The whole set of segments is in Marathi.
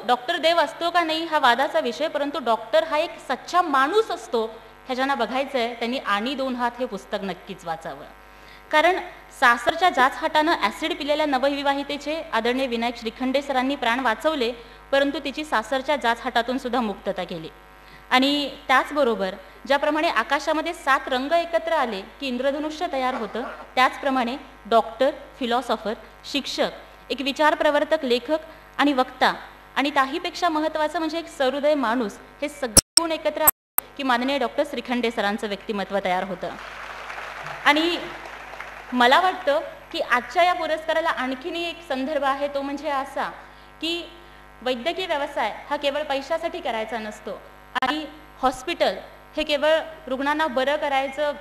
डॉक्टर देव असतो का नाही हा वादाचा विषय, परंतु डॉक्टर हा एक सच्चा माणूस असतो ह्या ज्यांना बघायचं आहे त्यांनी आणि दोन हात हे पुस्तक नक्कीच वाचावं. कारण सासरच्या जाचहाटानं ॲसिड पिलेल्या नवविवाहितेचे आदरणीय विनायक श्रीखंडे सरांनी प्राण वाचवले, परंतु तिची सासरच्या जाचहाटातून सुद्धा मुक्तता केली. आणि त्याचबरोबर ज्याप्रमाणे आकाशामध्ये 7 रंग एकत्र आले की इंद्रधनुष्य तयार होतं, त्याचप्रमाणे डॉक्टर, फिलॉसॉफर, शिक्षक, एक विचारप्रवर्तक, लेखक आणि वक्ता आणि त्याहीपेक्षा महत्त्वाचं म्हणजे एक सहृदय माणूस, हे सगळे गुण एकत्र आले की माननीय डॉक्टर श्रीखंडे सरांचं व्यक्तिमत्व तयार होतं. आणि मला वाटतं की आजच्या या पुरस्काराला आणखीनही एक संदर्भ आहे, तो म्हणजे असा की वैद्यकीय व्यवसाय हा केवळ पैशासाठी करायचा नसतो आणि हॉस्पिटल हे केवळ रुग्णांना बरं करायचं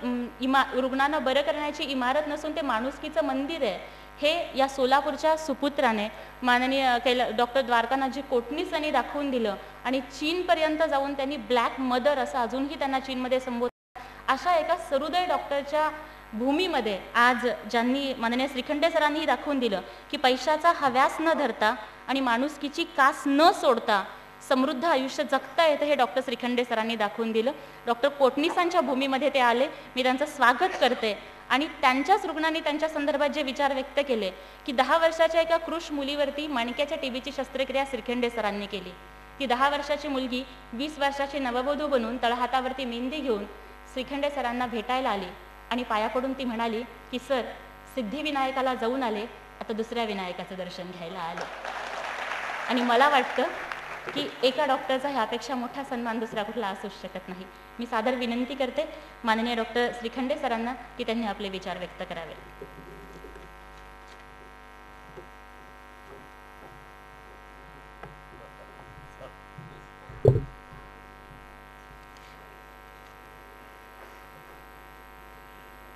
रुग्णांना बरं करण्याची इमारत नसून ते माणुसकीचं मंदिर आहे. हे या सोलापूरच्या सुपुत्राने माननीय डॉक्टर द्वारकानाथजी कोटणीस यांनी दाखवून दिलं आणि चीनपर्यंत जाऊन त्यांनी ब्लॅक मदर असं अजूनही त्यांना चीनमध्ये संबोधलं. अशा एका सहृदय डॉक्टरच्या भूमीमध्ये आज ज्यांनी माननीय श्रीखंडे सरांनीही दाखवून दिलं की पैशाचा हव्यास न धरता आणि माणुसकीची कास न सोडता समृद्ध आयुष्य जगता येतं, हे डॉक्टर श्रीखंडे सरांनी दाखवून दिलं. डॉक्टर कोटणीसांच्या भूमीमध्ये ते आले, मी त्यांचं स्वागत करते. आणि त्यांच्याच रुग्णांनी त्यांच्या संदर्भात जे विचार व्यक्त केले की 10 वर्षाच्या एका कृश मुलीवरती मणक्याच्या टीबीची शस्त्रक्रिया श्रीखंडे सरांनी केली. ती 10 वर्षाची मुलगी 20 वर्षाची नववधू बनून तळहातावरती मेहंदी घेऊन श्रीखंडे सरांना भेटायला आली आणि पाया पडून ती म्हणाली की सर, सिद्धिविनायकाला जाऊन आले, आता दुसऱ्या विनायकाचं दर्शन घ्यायला आले. आणि मला वाटतं की एका डॉक्टरचा ह्यापेक्षा मोठा सन्मान दुसरा कुठला असूच शकत नाही. मी सादर विनंती करते माननीय डॉक्टर श्रीखंडे सरांना की त्यांनी आपले विचार व्यक्त करावे.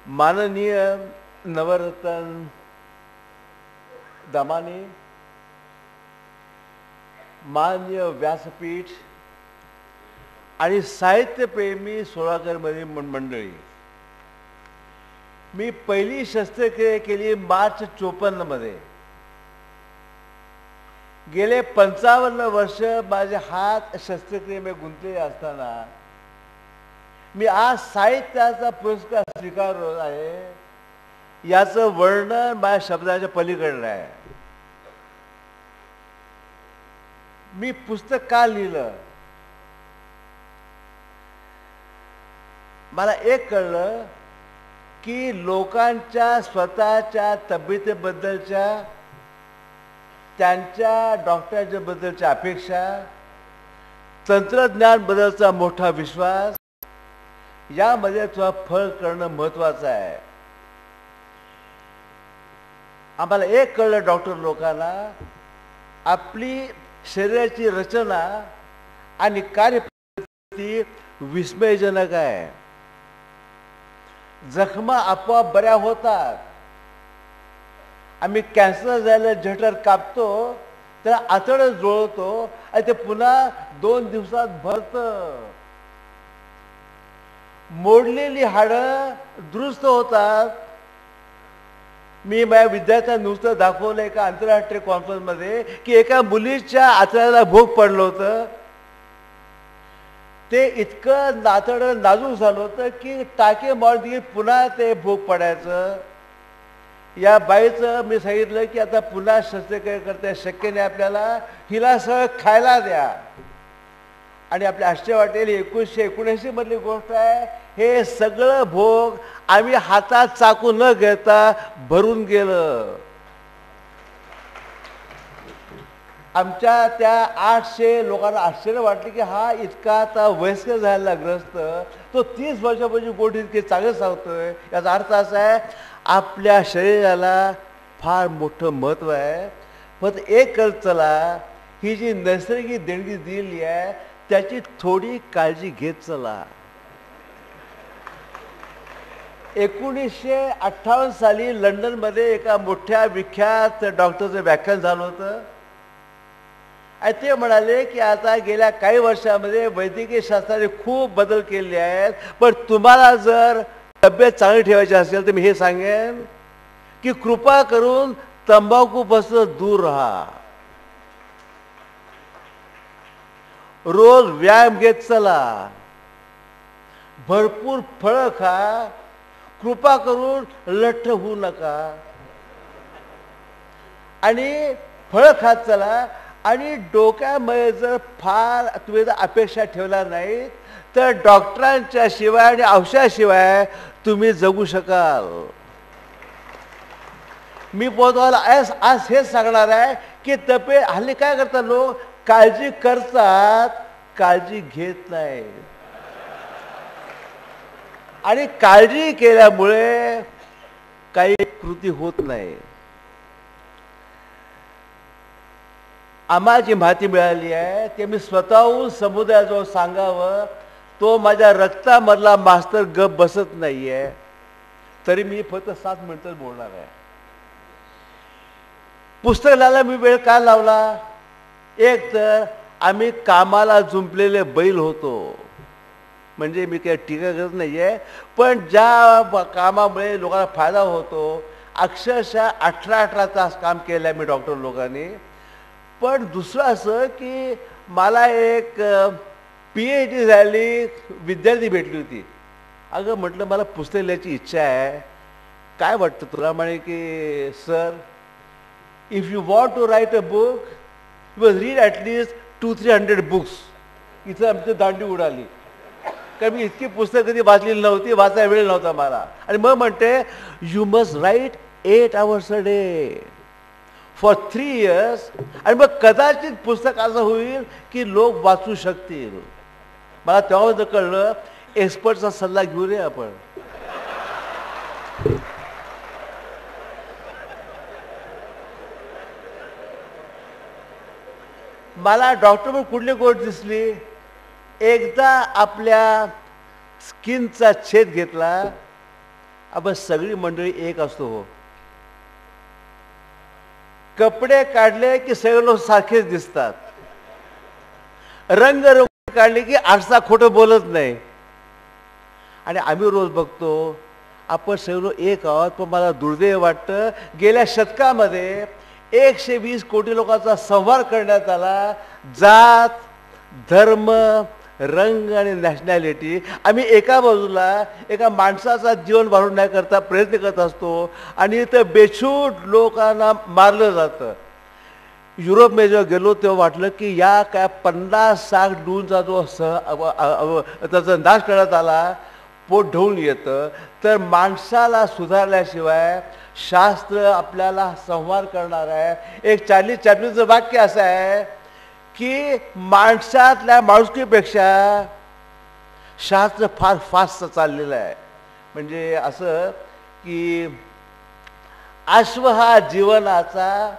माननीय नवरत्न दमानी, मान्य व्यासपीठ आणि साहित्यप्रेमी सोलापूरमधील मंडळी, मी पहिली शस्त्रक्रिया केली मार्च 54 मध्ये. गेले 55 वर्ष माझे हात शस्त्रक्रियेमध्ये गुंतलेले असताना मी आज साहित्याचा पुरस्कार स्वीकारत आहे, याचं वर्णन माझ्या शब्दाच्या पलीकडे आहे. मी पुस्तक का लिहिलं, मला एक कळलं की लोकांच्या स्वतःच्या तब्येतीबद्दलच्या, त्यांच्या डॉक्टरच्या बद्दलच्या अपेक्षा, तंत्रज्ञानाबद्दलचा मोठा विश्वास, यामध्ये तुला फळ करणं महत्वाचं आहे. आम्हाला एक कळलं, डॉक्टर लोकांना आपली शरीराची रचना आणि कार्यपद्धती विस्मयजनक आहे. जखमा आपोआप बऱ्या होतात. आम्ही कॅन्सर झालं जठर कापतो, त्याला आतडच जोडतो आणि ते पुन्हा 2 दिवसात भरतं. मोडलेली हाडं दुरुस्त होतात. मी माझ्या विद्यार्थ्यांना नुसतं दाखवलं एका आंतरराष्ट्रीय कॉन्फरन्समध्ये की एका मुलीच्या आतड्याला भोग पडलं होतं. ते इतकं आतडं नाजूक झालं होतं की टाके मारून पुन्हा ते भोग पडायचं. या बाईचं मी सांगितलं की आता पुन्हा शस्त्रक्रिया करता शक्य नाही आपल्याला, हिला सगळं खायला द्या. आणि आपल्या आश्चर्य वाटेल, 1979 मधली गोष्ट आहे. हे सगळं भोग आम्ही हातात चाकू न घेता भरून गेलं. आमच्या त्या 800 लोकांना आश्चर्य वाटले की हा इतका आता वयस्कर झालेला ग्रस्त, तो 30 वर्षापासून गोष्ट इतके चांगलं सांगतोय. याचा अर्थ असा आहे, आपल्या शरीराला फार मोठं महत्त्व आहे. फक्त एक कर, चला ही जी नैसर्गिक देणगी दिली आहे त्याची थोडी काळजी घेत चला. 1958 साली लंडनमध्ये एका मोठ्या विख्यात डॉक्टरचं व्याख्यान झालं होतं आणि ते म्हणाले की आता गेल्या काही वर्षामध्ये वैद्यकीय शास्त्राने खूप बदल केले आहेत, पण तुम्हाला जर तब्येत चांगली ठेवायची असेल तर मी हे सांगेन की कृपा करून तंबाखूपासून दूर राहा. रोज व्यायाम घेत चला, भरपूर फळं खा, कृपा करून लठ्ठ होऊ नका आणि फळं खात चला. आणि डोक्यामध्ये जर फार तुम्ही जर अपेक्षा ठेवल्या नाही तर डॉक्टरांच्या शिवाय आणि औषधाशिवाय तुम्ही जगू शकाल. मी तुम्हाला आज हेच सांगणार आहे की हल्ली काय करतात लोक, काळजी करतात, काळजी घेत नाही. आणि काळजी केल्यामुळे काही कृती होत नाही. आम्हाला जी माहिती मिळाली आहे ते मी स्वतःहून समुदायाजवळ सांगावं, तो माझ्या रक्तामधला मास्तर गप बसत नाहीये, तरी मी फक्त 7 मिनिटच बोलणार आहे. पुस्तक लिहायला मी वेळ का लावला? एक तर आम्ही कामाला जुंपलेले बैल होतो, म्हणजे मी काही टीका करत नाहीये, पण ज्या कामामुळे लोकांना फायदा होतो, अक्षरशः 18 तास काम केलं मी डॉक्टर लोकांनी. पण दुसरं असं की मला एक PhD झाली विद्यार्थी भेटली होती. अगं म्हटलं मला पुस्तक लिहायची इच्छा आहे, काय वाटतं तुला? म्हणे की sir, if you want to write a book you must read at least 200-300 books. इथं आमची दांडी उडाली, कारण मी इतकी पुस्तक कधी वाचलेली नव्हती, वाचायला वेळ नव्हता मला. आणि मग म्हणते you must write 8 hours a day for 3 years. आणि मग कदाचित पुस्तक असं होईल की लोक वाचू शकतील. मला तेव्हा कळलं एक्सपर्टचा सल्ला घेऊ रे आपण. मला डॉक्टर पण कुठली गोष्ट दिसली, एकदा आपल्या स्किनचा छेद घेतला, आपण सगळी मंडळी एक असतो. हो, कपडे काढले की सगळे लोक सारखेच दिसतात, रंग काढले की आरसा खोटं बोलत नाही. आणि आम्ही रोज बघतो आपण सगळे लोक एक आहोत, पण मला दुर्दैव वाटतं गेल्या शतकामध्ये 120 कोटी लोकांचा संहार करण्यात आला. जात, धर्म, रंग आणि नॅशनॅलिटी. आम्ही एका बाजूला एका माणसाचा जीवन वाढवण्याकरता प्रयत्न करत असतो आणि इथं बेछूट लोकांना मारलं जातं. युरोपमध्ये जेव्हा गेलो तेव्हा वाटलं की या काय 50-60 डूनचा जो त्याचा नाश करण्यात आला, पोट ढवून येतं. तर माणसाला सुधारल्याशिवाय शास्त्र आपल्याला संहार करणार आहे. एक चार्ली चॅप्लिनचं वाक्य असं आहे की माणसातल्या माणुसकीपेक्षा शास्त्र फार फास्ट चाललेलं आहे. म्हणजे असं की अश्व हा जीवनाचा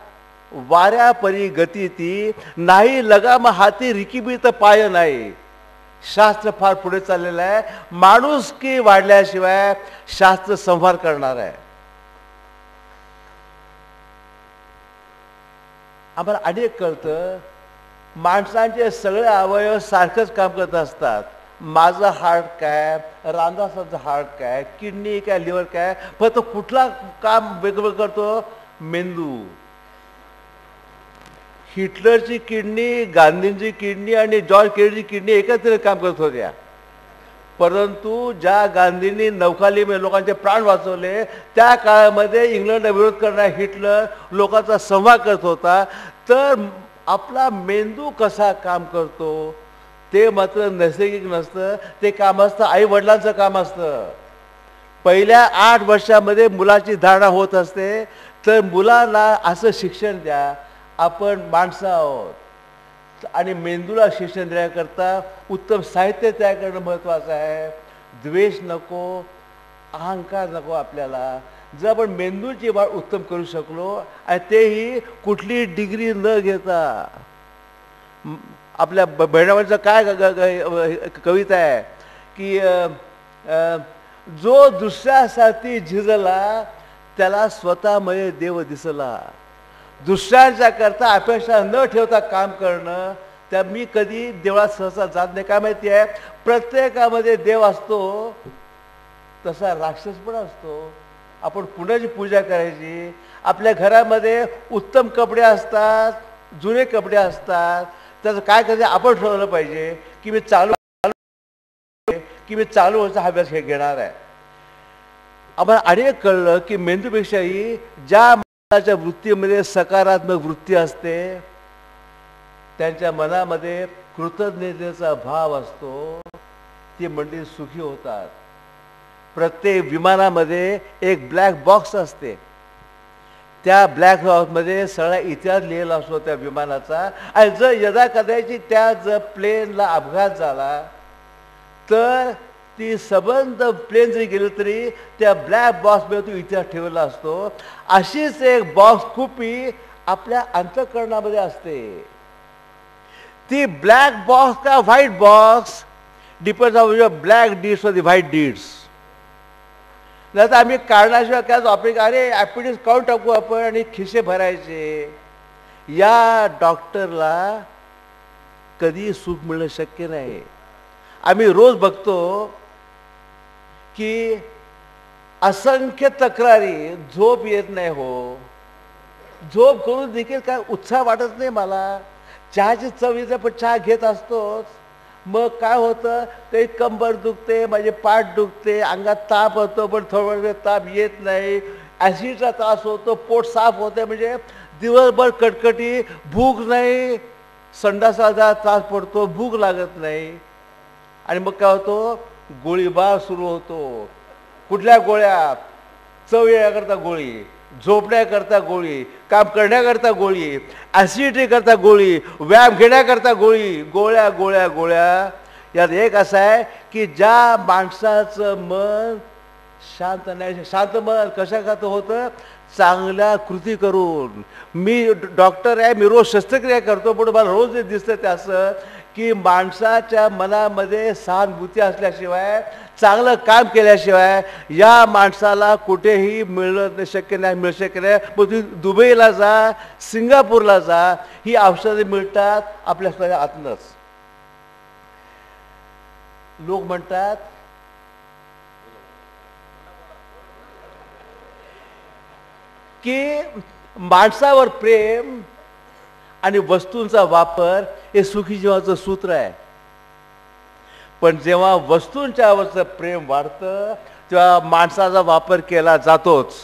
वाऱ्यापरी गती ती, नाही लगाम हाती रिकिबीत पाय नाही. शास्त्र फार पुढे चाललेलं आहे. माणुसकी वाढल्याशिवाय शास्त्र संहार करणार आहे. आम्हाला अनेक कळतं माणसांचे सगळे अवयव सारखंच काम करत असतात. माझं हार्ट काय, रामदासाचं हार्ट काय, किडनी काय, लिव्हर काय, फक्त कुठला काम वेगवेगळं करतो? मेंदू. हिटलरची किडनी, गांधींची किडनी आणि जॉर्ज केनेडीची किडनी एकत्र काम करत होत्या. परंतु ज्या गांधींनी नौखालीमध्ये लोकांचे प्राण वाचवले, त्या काळामध्ये इंग्लंडला विरोध करणारा हिटलर लोकांचा संवाद करत होता. तर आपला मेंदू कसा काम करतो ते मात्र नैसर्गिक नसतं. ते काम असतं आई वडिलांचं काम असतं. पहिल्या 8 वर्षामध्ये मुलाची धारणा होत असते. तर मुलाला असं शिक्षण द्या, आपण माणसं आहोत आणि मेंदूला शिक्षण देण्याकरता उत्तम साहित्य तयार करणं महत्त्वाचं आहे. द्वेष नको, अहंकार नको आपल्याला. जर आपण मेंदूची वाढ उत्तम करू शकलो आणि तेही कुठली डिग्री न घेता. आपल्या बहिणाबाईंचं काय कविता आहे की जो दुसऱ्यासाठी झिजला त्याला स्वतःमध्ये देव दिसला. दुसऱ्यांच्या करता अपेक्षा न ठेवता काम करणं. त्या मी कधी देवळात सहसा जात नाही. काय माहिती आहे, प्रत्येकामध्ये देव असतो, तसा राक्षस पण असतो. आपण कुणाची पूजा करायची? आपल्या घरामध्ये उत्तम कपडे असतात, जुने कपडे असतात, त्याचं काय करायचं आपण ठरवलं पाहिजे की मी चालू वर्षाचा अभ्यास घेणार आहे. आम्हाला अनेक कळलं की मेंदूपेक्षाही ज्या माणसाच्या वृत्तीमध्ये सकारात्मक वृत्ती असते, त्यांच्या मनामध्ये कृतज्ञतेचा भाव असतो, ती मंडळी सुखी होतात. प्रत्येक विमानामध्ये एक ब्लॅक बॉक्स असते, त्या ब्लॅक बॉक्समध्ये सगळा इतिहास लिहिला असतो त्या विमानाचा. आणि जर यदा कदाचित त्या जर प्लेनला अपघात झाला तर ती सबंध प्लेन जरी गेली तरी त्या ब्लॅक बॉक्समध्ये तो इतिहास ठेवला असतो. अशीच एक बॉक्स कुपी आपल्या अंतःकरणामध्ये असते. ती ब्लॅक बॉक्स का white box depends on your black deeds or the white deeds. नाही तर आम्ही काढण्याशिवाय काय ऑपरेट, अरे ॲपिडिस काढून टाकू आपण आणि खिसे भरायचे. या डॉक्टरला कधी सुख मिळणं शक्य नाही. आम्ही रोज बघतो की असंख्य तक्रारी, झोप येत नाही हो, झोप करून देखील काय उत्साह वाटत नाही मला, चहाची चव येते पण चहा घेत असतोच. मग काय होतं, काही कंबर दुखते, माझे पाठ दुखते, अंगात ताप होतो पण थोडा वेळ ताप येत नाही, ॲसिडचा त्रास होतो, पोट साफ होते, म्हणजे दिवसभर कटकटी, भूक नाही, संडासाचा त्रास पडतो, भूक लागत नाही. आणि मग काय होतो, गोळीबार सुरू होतो. कुठल्या गोळ्या, चव येण्याकरता गोळी, झोपण्याकरता गोळी, काम करण्याकरता गोळी, ॲसिडिटी करता गोळी, व्यायाम घेण्याकरता गोळी, गोळ्या गोळ्या गोळ्या. यात एक असं आहे की ज्या माणसाचं मन शांत नाही, शांत मन कशाकरता होतं, चांगल्या कृती करून. मी डॉक्टर आहे, मी रोज शस्त्रक्रिया करतो, पण मला रोज जे दिसतं ते असं की माणसाच्या मनामध्ये सहानुभूती असल्याशिवाय, चांगलं काम केल्याशिवाय या माणसाला कुठेही मिळणं शक्य नाही, मिळू शक्य नाही. मग तुम्ही दुबईला जा, सिंगापूरला जा, ही औषधं मिळतात आपल्या स्वतः आतनंच. लोक म्हणतात की माणसावर प्रेम आणि वस्तूंचा वापर हे सुखी जीवाचं सूत्र आहे. पण जेव्हा वस्तूंच्यावरचं प्रेम वाढतं तेव्हा माणसाचा वापर केला जातोच.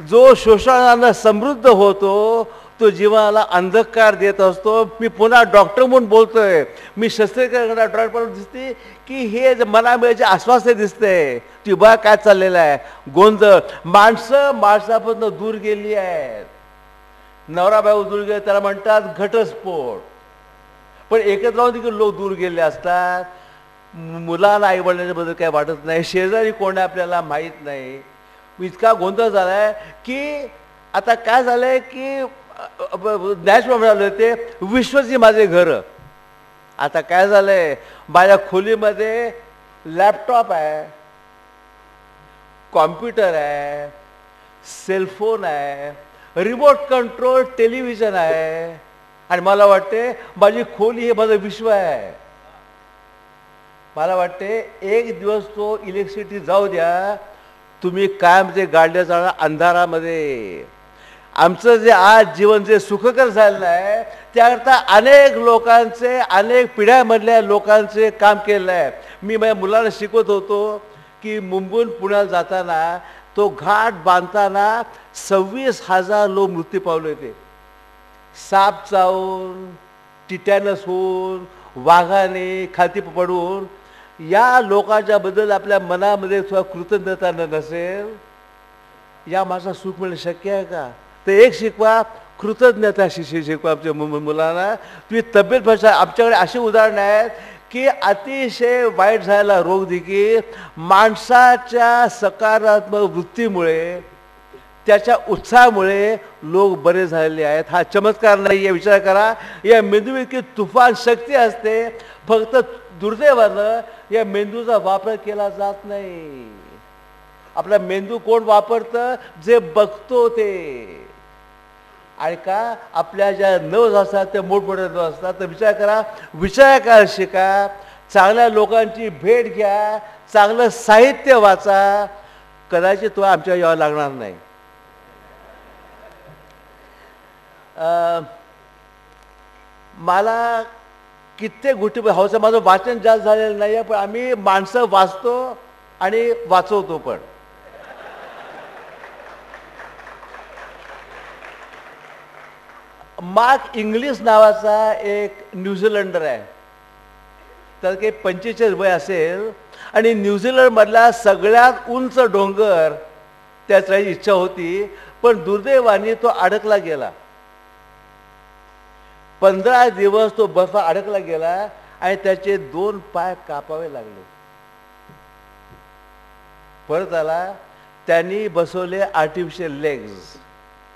जो शोषणानं समृद्ध होतो तो जीवाला अंधकार देत असतो. मी पुन्हा डॉक्टर म्हणून बोलतोय, मी शस्त्रक्रिया करणारा डॉक्टर म्हणून दिसते की हे मनामध्ये जे आश्वासन दिसतंय, ती बा काय चाललेलं आहे, गोंधळ. माणसं माणसापासून दूर गेली आहेत. नवरा बायको दूर गेले त्याला म्हणतात घटस्फोट. पण एकत्र राहून देखील लोक दूर गेले असतात. मुलाला आई वडिलांच्याबद्दल काय वाटत नाही, शेजारी कोण आहे आपल्याला माहीत नाही. इतका गोंधळ झालाय की आता काय झालंय की नॅशनल म्हणाले ते विश्वची माझे घर. आता काय झालंय, माझ्या खोलीमध्ये लॅपटॉप आहे, कॉम्प्युटर आहे, सेलफोन आहे, रिमोट कंट्रोल टेलिव्हिजन आहे, आणि मला वाटते माझी खोली हे माझं विश्व आहे. मला वाटते एक दिवस तो इलेक्ट्रिसिटी जाऊ द्या, तुम्ही कायम ते गाडल्या जाणार अंधारामध्ये. आमचं जे आज जीवन जे सुखकर झालेलं आहे त्याकरता अनेक लोकांचे, अनेक पिढ्यामधल्या लोकांचे काम केलेलं आहे. मी माझ्या मुलांना शिकवत होतो की मुंबईहून पुण्याला जाताना तो घाट बांधताना 26,000 लोक मृत्यू पावले होते. साप चावून, टिटॅनस होऊन, वाघाने खाती पडून. या लोकांच्या बद्दल आपल्या मनामध्ये थोडा कृतज्ञता नसेल, या माणसाला सुख मिळणं शक्य आहे का? तर एक शिकवा, कृतज्ञता शिकवा आमच्या मुलांना. तुम्ही तब्येत भाषा, आमच्याकडे अशी उदाहरणं आहेत की अतिशय वाईट झालेला रोग देखील माणसाच्या सकारात्मक वृत्तीमुळे, त्याच्या उत्साहामुळे लोक बरे झालेले आहेत. हा चमत्कार नाही, या विचार करा. या मेंदू इतकी तुफान शक्ती असते, फक्त दुर्दैवानं या मेंदूचा वापर केला जात नाही. आपला मेंदू कोण वापरतं, जे बघतो ते. आणि का आपल्या ज्या नवज असतात त्या मोठमोठ्या नवज असतात. तर विचार करा, विचार करा, शिका, चांगल्या लोकांची भेट घ्या, चांगलं साहित्य वाचा, कदाचित तो आमच्या यावं लागणार नाही. मला कित्येक गोष्टी हौसा, माझं वाचन जास्त झालेलं नाही आहे, पण आम्ही माणसं वाचतो आणि वाचवतो पण. मार्क इंग्लिश नावाचा एक न्यूझीलंडर आहे, तर काही 45 वय असेल, आणि न्यूझीलंडमधला सगळ्यात उंच डोंगर त्याची इच्छा होती, पण दुर्दैवाने तो अडकला गेला. 15 दिवस तो बर्फ अडकला गेला आणि त्याचे 2 पाय कापावे लागले. परत आला, त्यांनी बसवले आर्टिफिशियल लेग्स.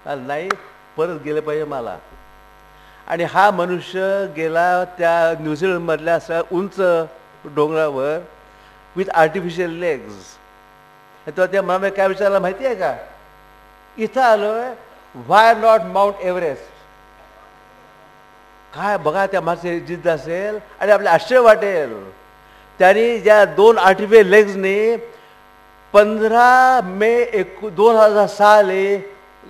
नाही, परत गेले पाहिजे मला. आणि हा मनुष्य गेला त्या न्यूझीलंडमधल्या अशा उंच डोंगरावर विथ आर्टिफिशियल लेग्स. तेव्हा त्या मला काय विचारला माहिती आहे का, इथं आलोय, व्हाय नॉट माउंट एव्हरेस्ट. काय बघा त्या माणसाची जिद्द असेल, आणि आपले आश्चर्य वाटेल, त्यांनी ज्या 2 आर्टिफिशियल लेग्सनी 15 मे 2006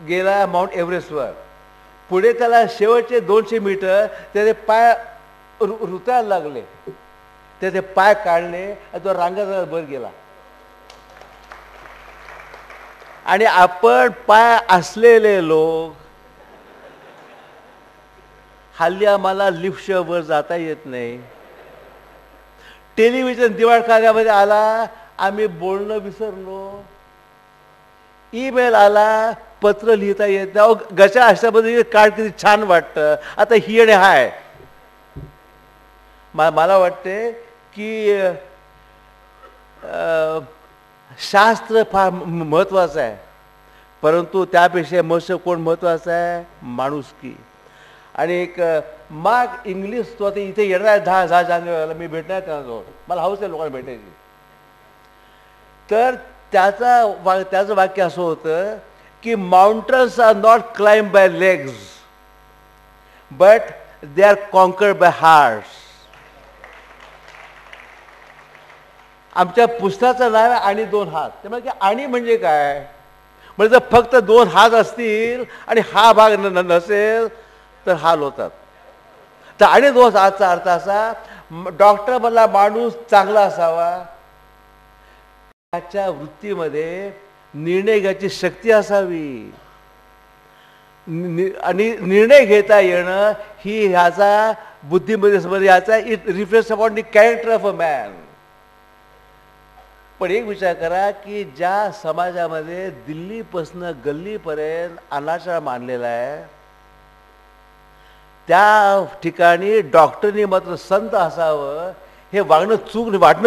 गेला माउंट एव्हरेस्टवर. पुढे त्याला शेवटचे 200 मीटर त्याचे पाय रुतायला लागले, त्याचे पाय काढले आणि तो रांगत वर गेला. आणि आपण पाय असलेले लोक हल्ली आम्हाला लिफ्टच्या वर जाता येत नाही. टेलिव्हिजन दिवाळखान्यामध्ये आला, आम्ही बोलणं विसरलो. ईमेल आला, पत्र लिहिता येत नाही. गचा अशामध्ये कार्ड किती छान वाटतं. आता ही आणि हाय, मला वाटते की शास्त्र फार महत्त्वाचं आहे, परंतु त्यापेक्षा कोण महत्त्वाचं आहे, माणुसकी. आणि एक मार्क इंग्लिश तो आता इथे येणार आहे 10 जानेवारीला, मी भेटणार त्याजवळ, मला हौस आहे लोकांना भेटायची. तर त्याचं वाक्य असं होतं की mountains are not climb by legs but they are conquered by hearts. आमच्या पुस्तकाचं नाव आहे आणि 2 हात. त्यामुळे आणि म्हणजे काय, म्हणजे जर फक्त 2 हात असतील आणि हा भाग नसेल तर हाल होतात. तर आणि 2 हातचा अर्थ असा, डॉक्टर मला माणूस चांगला असावा, त्याच्या वृत्तीमध्ये निर्णय घ्यायची शक्ती असावी, आणि निर्णय घेता येणं ही ह्याचा बुद्धिमध्ये याचा it reflects upon the character of a man. पण एक विचार करा की ज्या समाजामध्ये दिल्लीपासून गल्लीपर्यंत अनाचार मानलेला आहे, त्या ठिकाणी डॉक्टरनी मात्र संत असावं, हे वाटणं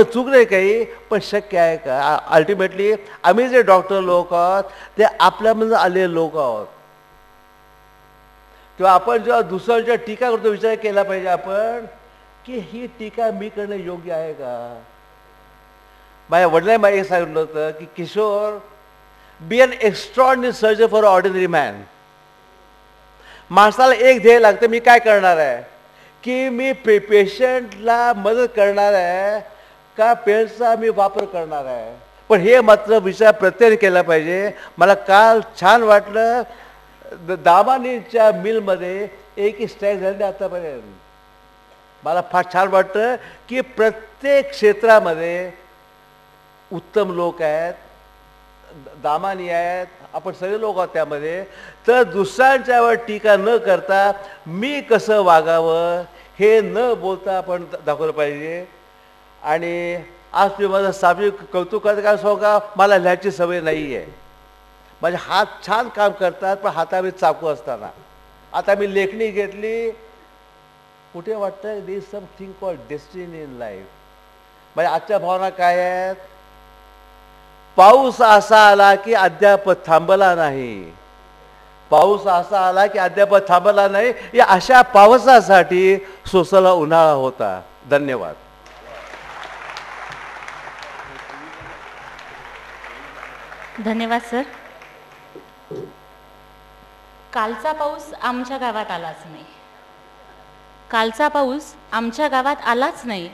चूक नाही काही, पण शक्य आहे का. अल्टिमेटली आम्ही जे डॉक्टर लोक आहोत ते आपल्यामध्ये आलेले लोक आहोत. तेव्हा आपण जेव्हा दुसऱ्यांच्या टीका करतो, विचार केला पाहिजे आपण की ही टीका मी करणं योग्य आहे का. माझ्या वडिलांनी मला एक सांगितलं होतं की Kishor, be an extraordinary surgeon for ordinary man. माणसाला एक ध्येय लागतं, मी काय करणार आहे की मी पेशंटला मदत करणार आहे का पेशंटचा मी वापर करणार आहे. पण हे मात्र विचार प्रत्येक केला पाहिजे. मला काल छान वाटलं, दामानीच्या मिलमध्ये एक स्ट्राईक झाली आतापर्यंत. मला फार छान वाटतं की प्रत्येक क्षेत्रामध्ये उत्तम लोक आहेत, दामानी आहेत, आपण सगळे लोक आहोत त्यामध्ये. तर दुसऱ्यांच्यावर टीका न करता मी कसं वागावं हे न बोलता आपण दाखवलं पाहिजे. आणि आज तुम्ही माझं सामाजिक कौतुक करता काय सांगू का, मला लिहायची सवय नाही आहे. माझे हात छान काम करतात, पण हातामध्ये चाकू असताना. आता मी लेखणी घेतली, कुठे वाटतं there is something called destiny in life. म्हणजे आजच्या भावना काय आहेत, पाऊस असा आला की अद्याप थांबला नाही, पाऊस असा आला की अद्याप थांबला नाही, या अशा पावसासाठी सोसाला उन्हाळा होता. धन्यवाद. धन्यवाद सर. कालचा पाऊस आमच्या गावात आलाच नाही, कालचा पाऊस आमच्या गावात आलाच नाही,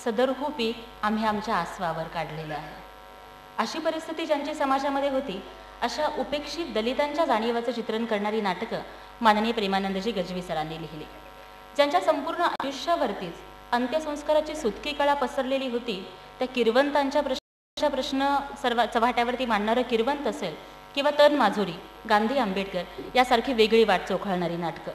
सदरहू पीक आम्ही आमच्या आसवावर काढलेलं आहे. अशी परिस्थिती ज्यांची समाजामध्ये होती, अशा उपेक्षित दलितांच्या जाणीवाचं चित्रण करणारी नाटकं माननीय प्रेमानंदजी गजवी सरांनी लिहिली. ज्यांच्या संपूर्ण आयुष्यावरतीच अंत्यसंस्काराची सुटकी कळा पसरलेली होती, त्या किरवंतांच्या प्रश्न सर्व चव्हाट्यावरती मांडणारं किरवंत असेल किंवा तन माधुरी, गांधी आंबेडकर यासारखी वेगळी वाट चोखाळणारी नाटकं,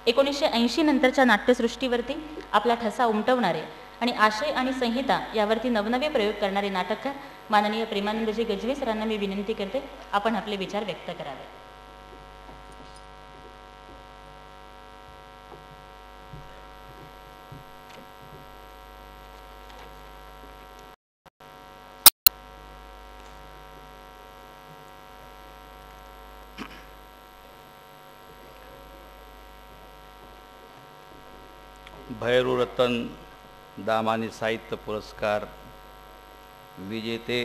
1980 नंतरच्या नाट्यसृष्टीवरती आपला ठसा उमटवणारे आणि आशय आणि संहिता यावरती नवनवे प्रयोग करणारे नाटककार माननीय प्रेमानंदजी गजवी सरांना मी विनंती करते, आपण आपले विचार व्यक्त करावे. भैरूरतन दामानी साहित्य पुरस्कार विजेते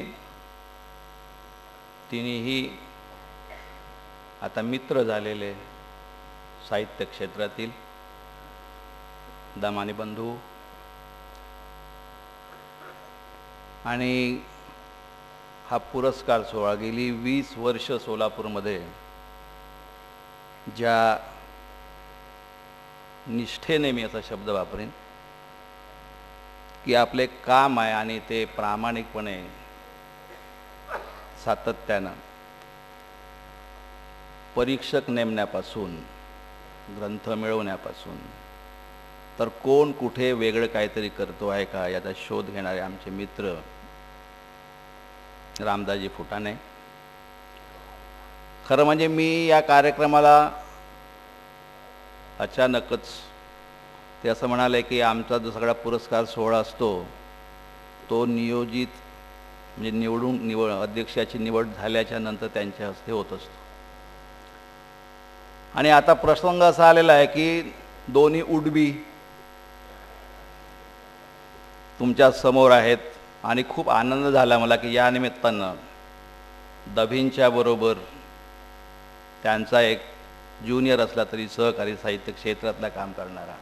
तिन्ही आता मित्र झालेले साहित्य क्षेत्रातील दामानी बंधू आणि हा पुरस्कार सोहळा गेली 20 वर्ष सोलापूरमध्ये ज्या निष्ठेने, मी असा शब्द वापरेन की आपले काम आहे आणि ते प्रामाणिकपणे सातत्यानं परीक्षक नेमण्यापासून ग्रंथ मिळवण्यापासून तर कोण कुठे वेगळं काहीतरी करतो आहे का याचा शोध घेणारे आमचे मित्र रामदासजी फुटाणे. खरं म्हणजे मी या कार्यक्रमाला अचानकच ते असं म्हणाले की आमचा जो सगळा पुरस्कार सोहळा असतो तो नियोजित म्हणजे अध्यक्षाची निवड झाल्याच्या नंतर त्यांच्या हस्ते होत असतो. आणि आता प्रसंग असा आलेला आहे की दोन्ही उडबी तुमच्या समोर आहेत आणि खूप आनंद झाला मला की या निमित्तानं दभींच्या बरोबर त्यांचा एक ज्युनियर असला तरी सहकारी साहित्य क्षेत्रातला काम करणारा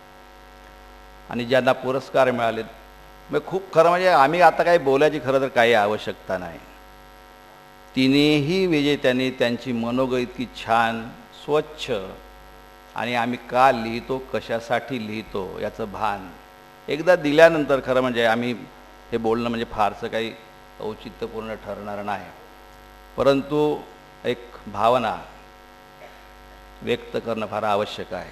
आणि ज्यांना पुरस्कार मिळाले, मग खूप खरं म्हणजे आम्ही आता काही बोलायची खरं तर काही आवश्यकता नाही. तिन्ही विजेत्यांनी त्यांची मनोगत इतकी छान स्वच्छ आणि आम्ही का लिहितो कशासाठी लिहितो याचं भान एकदा दिल्यानंतर खरं म्हणजे आम्ही हे बोलणं म्हणजे फारसं काही औचित्यपूर्ण ठरणार नाही, परंतु एक भावना व्यक्त करणं फार आवश्यक आहे.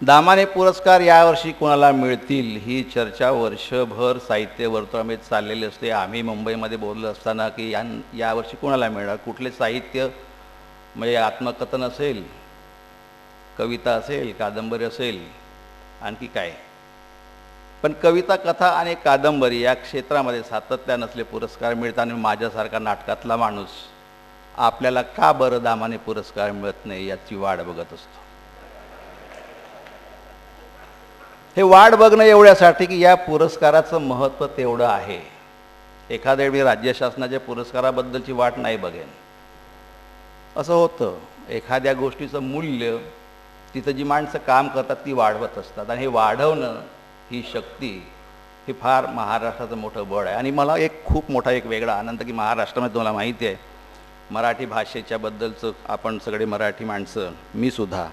दामाने पुरस्कार यावर्षी कोणाला मिळतील ही चर्चा वर्षभर साहित्य वर्तुळामध्ये चाललेली असते. आम्ही मुंबईमध्ये बोललो असताना की यावर्षी कोणाला मिळणार, कुठले साहित्य म्हणजे आत्मकथन असेल, कविता असेल, कादंबरी असेल, आणखी काय. पण कविता, कथा आणि कादंबरी या क्षेत्रामध्ये सातत्याने असले पुरस्कार मिळतात आणि माझ्यासारखा नाटकातला माणूस आपल्याला का बरं दामाने पुरस्कार मिळत नाही याची वाट बघत असतो. हे वाट बघणं एवढ्यासाठी की या पुरस्काराचं महत्त्व तेवढं आहे. एखाद्या वेळी राज्य शासनाच्या पुरस्काराबद्दलची वाट नाही बघेन असं होतं. एखाद्या गोष्टीचं मूल्य तिथं जी माणसं काम करतात ती वाढवत असतात आणि हे वाढवणं ही शक्ती ही फार महाराष्ट्राचं मोठं बळ आहे. आणि मला एक खूप मोठा एक वेगळा आनंद की महाराष्ट्रामध्ये तुम्हाला माहिती आहे मराठी भाषेच्या बद्दलचं आपण सगळे मराठी माणसं, मी सुद्धा,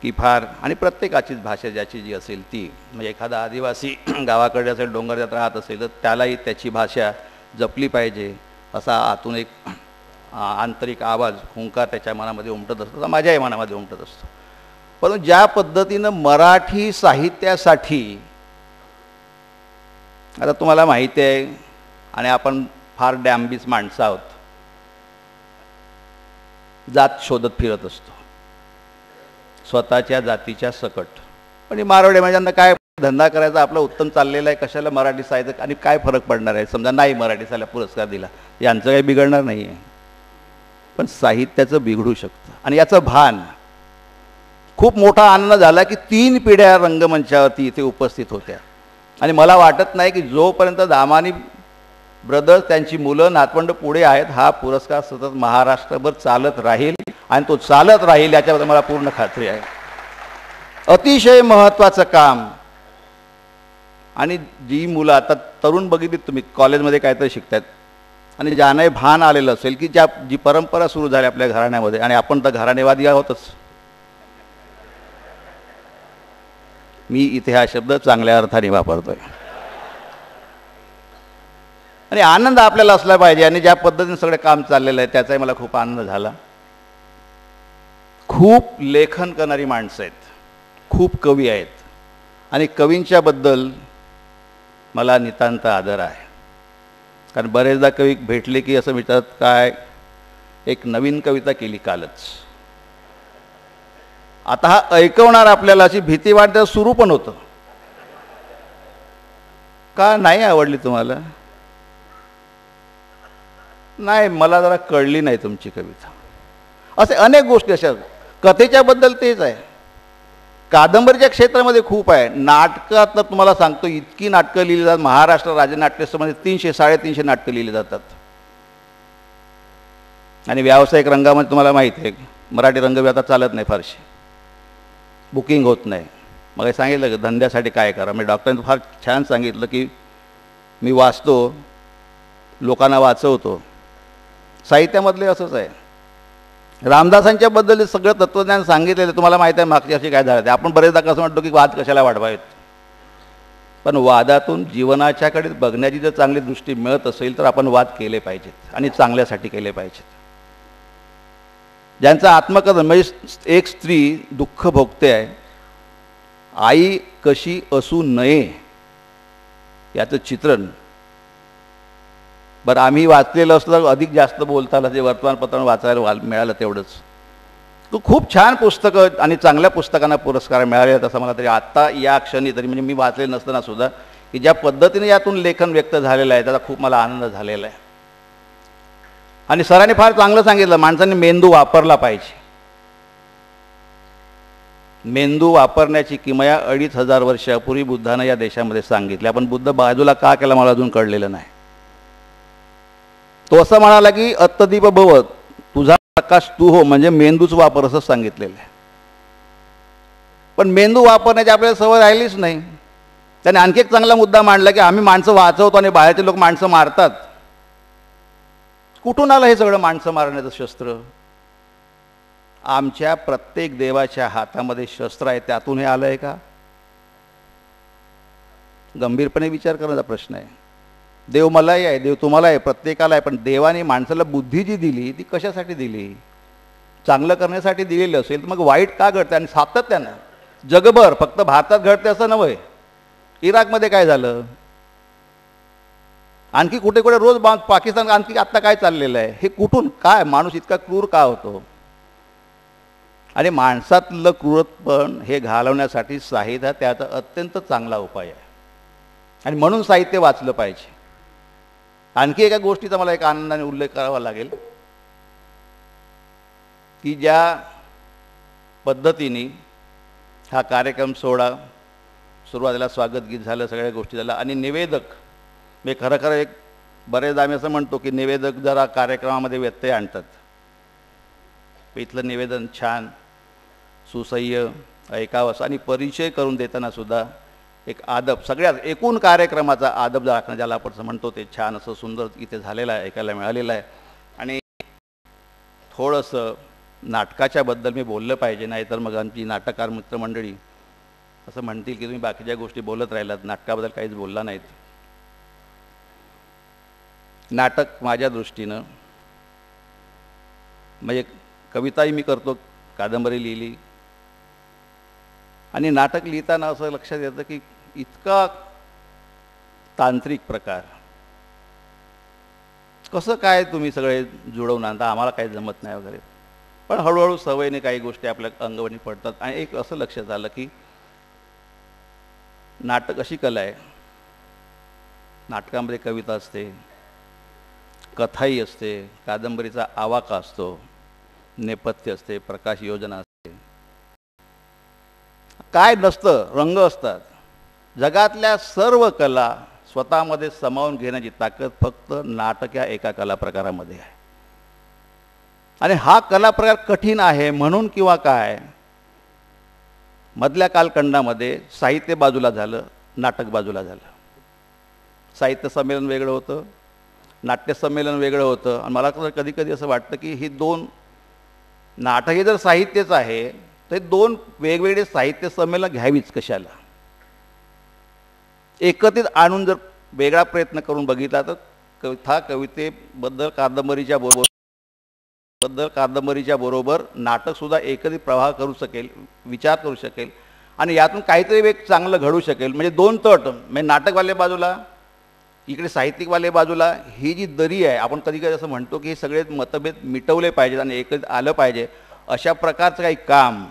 की फार आणि प्रत्येकाचीच भाषा ज्याची जी असेल ती म्हणजे एखादा आदिवासी गावाकडे असेल डोंगरात राहत असेल तर त्यालाही त्याची भाषा जपली पाहिजे असा आतून एक आंतरिक आवाज हुंकार त्याच्या मनामध्ये उमटत असतो, तर माझ्याही मनामध्ये उमटत असतो. परंतु ज्या पद्धतीनं मराठी साहित्यासाठी आता तुम्हाला माहिती आहे आणि आपण फार डॅम्बिस माणसं आहोत, जात शोधत फिरत असतो स्वतःच्या जातीच्या सकट. पण मारवाडी म्हणजे काय धंदा करायचा आपला उत्तम चाललेला आहे, कशाला मराठी साहित्य आणि काय फरक पडणार आहे. समजा नाही मराठी साहित्याला पुरस्कार दिला यांचं काही बिघडणार नाही आहे, पण साहित्याचं बिघडू शकतं. आणि याचं भान खूप मोठा आनंद झाला की 3 पिढ्या रंगमंचावरती इथे उपस्थित होत्या. आणि मला वाटत नाही की जोपर्यंत दामानी ब्रदर्स त्यांची मुलं नातवंड पुढे आहेत हा पुरस्कार सतत महाराष्ट्रभर चालत राहील आणि तो चालत राहील याच्याबद्दल मला पूर्ण खात्री आहे. अतिशय महत्त्वाचं काम. आणि जी मुलं आता तरुण बघितली तुम्ही कॉलेजमध्ये काहीतरी शिकतात आणि ज्यांनाही भान आलेलं असेल की जी परंपरा सुरू झाली आपल्या घराण्यामध्ये, आणि आपण तर घराणेवादी आहोतच, मी इथे हा शब्द चांगल्या अर्थाने वापरतोय. आणि आनंद आपल्याला असला पाहिजे. आणि ज्या पद्धतीने सगळं काम चाललेलं आहे त्याचाही मला खूप आनंद झाला. खूप लेखन करणारी माणसं आहेत, खूप कवी आहेत, आणि कवींच्याबद्दल मला नितांत आदर आहे. कारण बरेचदा कवी भेटले की असं विचारतात, काय एक नवीन कविता केली कालच. आता हा ऐकवणार आपल्याला अशी भीती वाटते. सुरू पण होतं, का नाही आवडली तुम्हाला? नाही, मला जरा कळली नाही तुमची कविता. असे अनेक गोष्टी अशा. कथेच्या बद्दल तेच आहे. कादंबरीच्या क्षेत्रामध्ये खूप आहे. नाटकात तर तुम्हाला सांगतो, इतकी नाटकं लिहिली जातात. महाराष्ट्र राज्य नाट्योत्सवामध्ये 300-350 नाटकं लिहिली जातात. आणि व्यावसायिक रंगामध्ये तुम्हाला माहिती आहे, मराठी रंगभूमी आता चालत नाही, फारशी बुकिंग होत नाही. मग सांगितलं की धंद्यासाठी काय करा. मी डॉक्टरांनी फार छान सांगितलं की मी वाचतो, लोकांना वाचवतो. साहित्यामधले असंच आहे. रामदासांच्या बद्दल सगळं तत्त्वज्ञान सांगितलेलं तुम्हाला माहिती आहे. मागच्या वर्षी काय झालं ते आपण बरेचदा कसं म्हणतो की वाद कशाला वाढवावेत, पण वादातून जीवनाच्याकडे बघण्याची जर चांगली दृष्टी मिळत असेल तर आपण वाद केले पाहिजेत आणि चांगल्यासाठी केले पाहिजेत. ज्यांचं आत्मकथन म्हणजे एक स्त्री दुःख भोगते आहे, आई कशी असू नये याचं चित्रण. बरं, आम्ही वाचलेलं असलं अधिक जास्त बोलता आलं, जे वर्तमानपत्रानं वाचायला मिळालं तेवढंच. तो खूप छान पुस्तकं आणि चांगल्या पुस्तकांना पुरस्कार मिळाले आहेत असं मला तरी आत्ता या क्षणी तरी, म्हणजे मी वाचले नसताना सुद्धा, की ज्या पद्धतीने यातून लेखन व्यक्त झालेलं आहे त्याचा खूप मला आनंद झालेला आहे. आणि सरांनी फार चांगलं सांगितलं, माणसाने मेंदू वापरला पाहिजे. मेंदू वापरण्याची किमया 2500 वर्षापूर्वी बुद्धानं या देशामध्ये सांगितली. आपण बुद्ध बाजूला का केला मला अजून कळलेलं नाही. तो असं म्हणाला की अत्तदीप भव, तुझा प्रकाश तू हो, म्हणजे मेंदूच वापर असं सांगितलेलं आहे. पण मेंदू वापरण्याची आपल्याला सवय राहिलीच नाही. त्याने आणखी एक चांगला मुद्दा मांडला की आम्ही माणसं वाचवतो आणि बाहेरचे लोक माणसं मारतात. कुठून आलं हे सगळं माणसं मारण्याचं शस्त्र? आमच्या प्रत्येक देवाच्या हातामध्ये शस्त्र आहे, त्यातून हे आलं आहे का? गंभीरपणे विचार करण्याचा प्रश्न आहे. देव मलाही आहे, देव तुम्हाला आहे, प्रत्येकाला आहे, पण देवाने माणसाला बुद्धी जी दिली ती कशासाठी दिली? चांगलं करण्यासाठी दिलेली असेल तर मग वाईट का घडते? आणि सातत्यानं जगभर, फक्त भारतात घडते असं नव्हे. इराकमध्ये काय झालं, आणखी कुठे कुठे रोज पाकिस्तान, आणखी आत्ता काय चाललेलं आहे, हे कुठून काय? माणूस इतका क्रूर का होतो? आणि माणसातलं क्रूरपण हे घालवण्यासाठी साहित्य त्याचा अत्यंत चांगला उपाय आहे. आणि म्हणून साहित्य वाचलं पाहिजे. आणखी एका गोष्टीचा मला एक आनंदाने उल्लेख करावा लागेल की ज्या पद्धतीने हा कार्यक्रम सोहळा सुरुवातीला स्वागत गीत झालं, सगळ्या गोष्टी झाल्या, आणि निवेदक मी खरं एक बरेचदा आम्ही असं म्हणतो की निवेदक जरा कार्यक्रमामध्ये व्यत्यय आणतात. इथलं निवेदन छान सुसह्य ऐकावं आणि परिचय करून देताना सुद्धा एक आदब, सगळ्यात एकूण कार्यक्रमाचा आदब राखणं ज्याला आपण म्हणतो ते छान असं सुंदर इथे झालेलं आहे, ऐकायला मिळालेलं आहे. आणि थोडंसं नाटकाच्या बद्दल मी बोललं पाहिजे, नाही तर मग आमची नाटककार मित्रमंडळी असं म्हणतील की तुम्ही बाकीच्या गोष्टी बोलत राहिलात, नाटकाबद्दल काहीच बोलला नाहीत. नाटक माझ्या दृष्टीनं म्हणजे कविताही मी करतो, कादंबरी लिहिली, आणि नाटक लिहिताना असं लक्षात येतं की इतका तांत्रिक प्रकार कसं काय तुम्ही सगळे जुळवून आणता, आम्हाला काही जमत नाही वगैरे. पण हळूहळू सवयीने काही गोष्टी आपल्या अंगवणी पडतात. आणि एक असं लक्षात आलं की नाटक अशी कला आहे, नाटकामध्ये कविता असते, कथाही असते, कादंबरीचा आवाका असतो, नेपथ्य असते, प्रकाश योजना असते, काय नसतं, रंग असतात. जगातल्या सर्व कला स्वतःमध्ये सामावून घेण्याची ताकद फक्त नाटक या एका कला प्रकारामध्ये आहे. आणि हा कला प्रकार कठीण आहे म्हणून किंवा काय, मधल्या कालखंडामध्ये साहित्य बाजूला झालं, नाटक बाजूला झालं. साहित्य संमेलन वेगळं होतं, नाट्य संमेलन वेगळं होतं. आणि मला तर कधी कधी असं वाटतं की ही दोन, नाटक हे जर साहित्यच आहे तर दोन वेगवेगळे साहित्य संमेलन घ्यावीच कशाला. एकत्रित आणून जर वेगळा प्रयत्न करून बघितला तर कवितेबद्दल कादंबरीच्या बरोबर नाटकसुद्धा एकत्रित प्रवाह करू शकेल, विचार करू शकेल आणि यातून काहीतरी एक चांगलं घडू शकेल. म्हणजे दोन तट, म्हणजे नाटकवाले बाजूला, इकडे साहित्यिकवाले बाजूला, ही जी दरी आहे, आपण कधी कधी असं म्हणतो की हे सगळे मतभेद मिटवले पाहिजेत आणि एकत्रित आलं पाहिजे, अशा प्रकारचं काही काम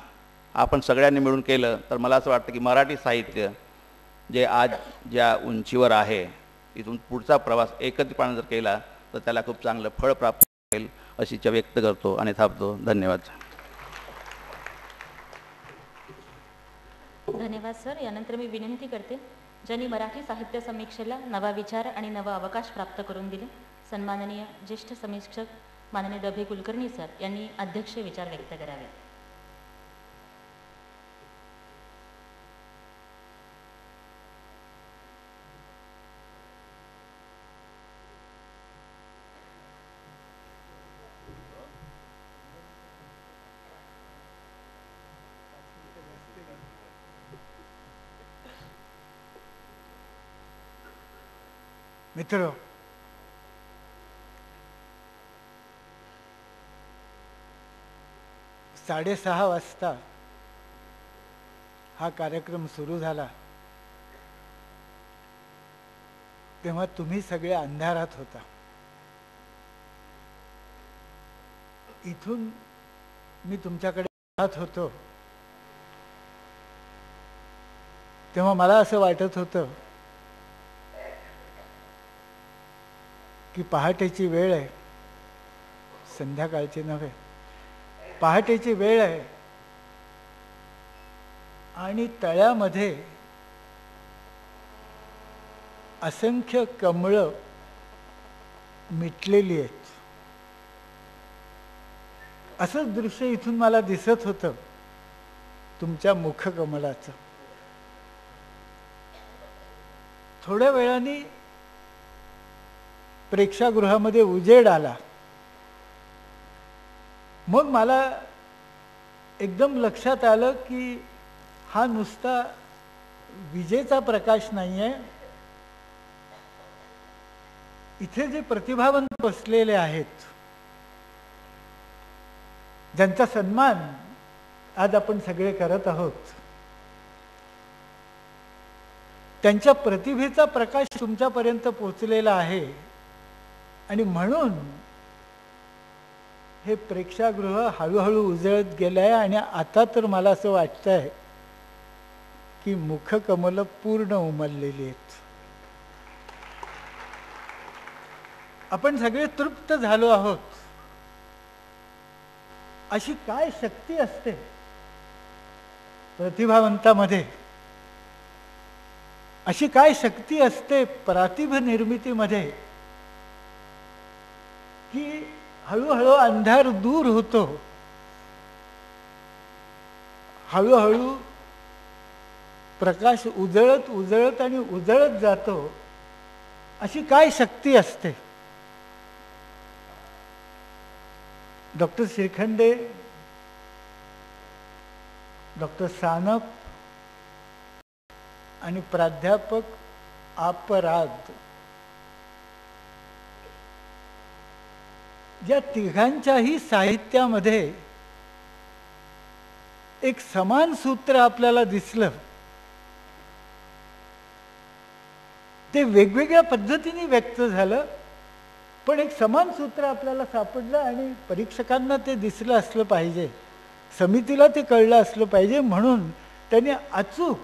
आपण सगळ्यांनी मिळून केलं तर मला असं वाटतं की मराठी साहित्य जे आज ज्या उंचीवर आहे, इथून पुढचा प्रवास एकत्रितपणे जर केला तर त्याला खूप चांगलं फळ प्राप्त होईल अशी इच्छा व्यक्त करतो आणि थांबतो. धन्यवाद. धन्यवाद सर. यानंतर मी विनंती करते, ज्यांनी मराठी साहित्य समीक्षेला नवा विचार आणि नवा अवकाश प्राप्त करून दिले, सन्माननीय ज्येष्ठ समीक्षक माननीय द.भे. कुलकर्णी सर यांनी अध्यक्ष विचार व्यक्त करावे. मित्र, साडेसहा वाजता हा कार्यक्रम सुरू झाला तेव्हा तुम्ही सगळे अंधारात होता. इथून मी तुमच्याकडे पाहत होतो तेव्हा मला असं वाटत होतं की पहाटेची वेळ आहे, संध्याकाळची नव्हे, पहाटेची वेळ आहे आणि तळ्यामध्ये असंख्य कमळं मिटलेली आहेत. असंच दृश्य इथून मला दिसत होतं तुमच्या मुखकमलाचं. थोड्या वेळाने प्रेक्षागृहामध्ये उजेड आला. मग मला एकदम लक्षात आलं की हा नुसता विजेचा प्रकाश नाही आहे, इथे जे प्रतिभावंत बसलेले आहेत, ज्यांचा सन्मान आज आपण सगळे करत आहोत, त्यांच्या प्रतिभेचा प्रकाश तुमच्यापर्यंत पोचलेला आहे आणि म्हणून हे प्रेक्षागृह हळूहळू उजळत गेलं आहे आणि आता तर मला असं वाटतंय की मुखकमल पूर्ण उमललेली आहेत. आपण सगळे तृप्त झालो आहोत. अशी काय शक्ती असते प्रतिभावंतामध्ये, अशी काय शक्ती असते प्रातिभ निर्मितीमध्ये की हळूहळू अंधार दूर होतो, हळूहळू प्रकाश उजळत उजळत आणि उजळत जातो. अशी काय शक्ती असते. डॉक्टर श्रीखंडे, डॉक्टर सानप आणि प्राध्यापक आपराद या तिघांच्याही साहित्यामध्ये एक समान सूत्र आपल्याला दिसलं. ते वेगवेगळ्या पद्धतीने व्यक्त झालं, पण एक समान सूत्र आपल्याला सापडलं आणि परीक्षकांना ते दिसलं असलं पाहिजे, समितीला ते कळलं असलं पाहिजे, म्हणून त्यांनी अचूक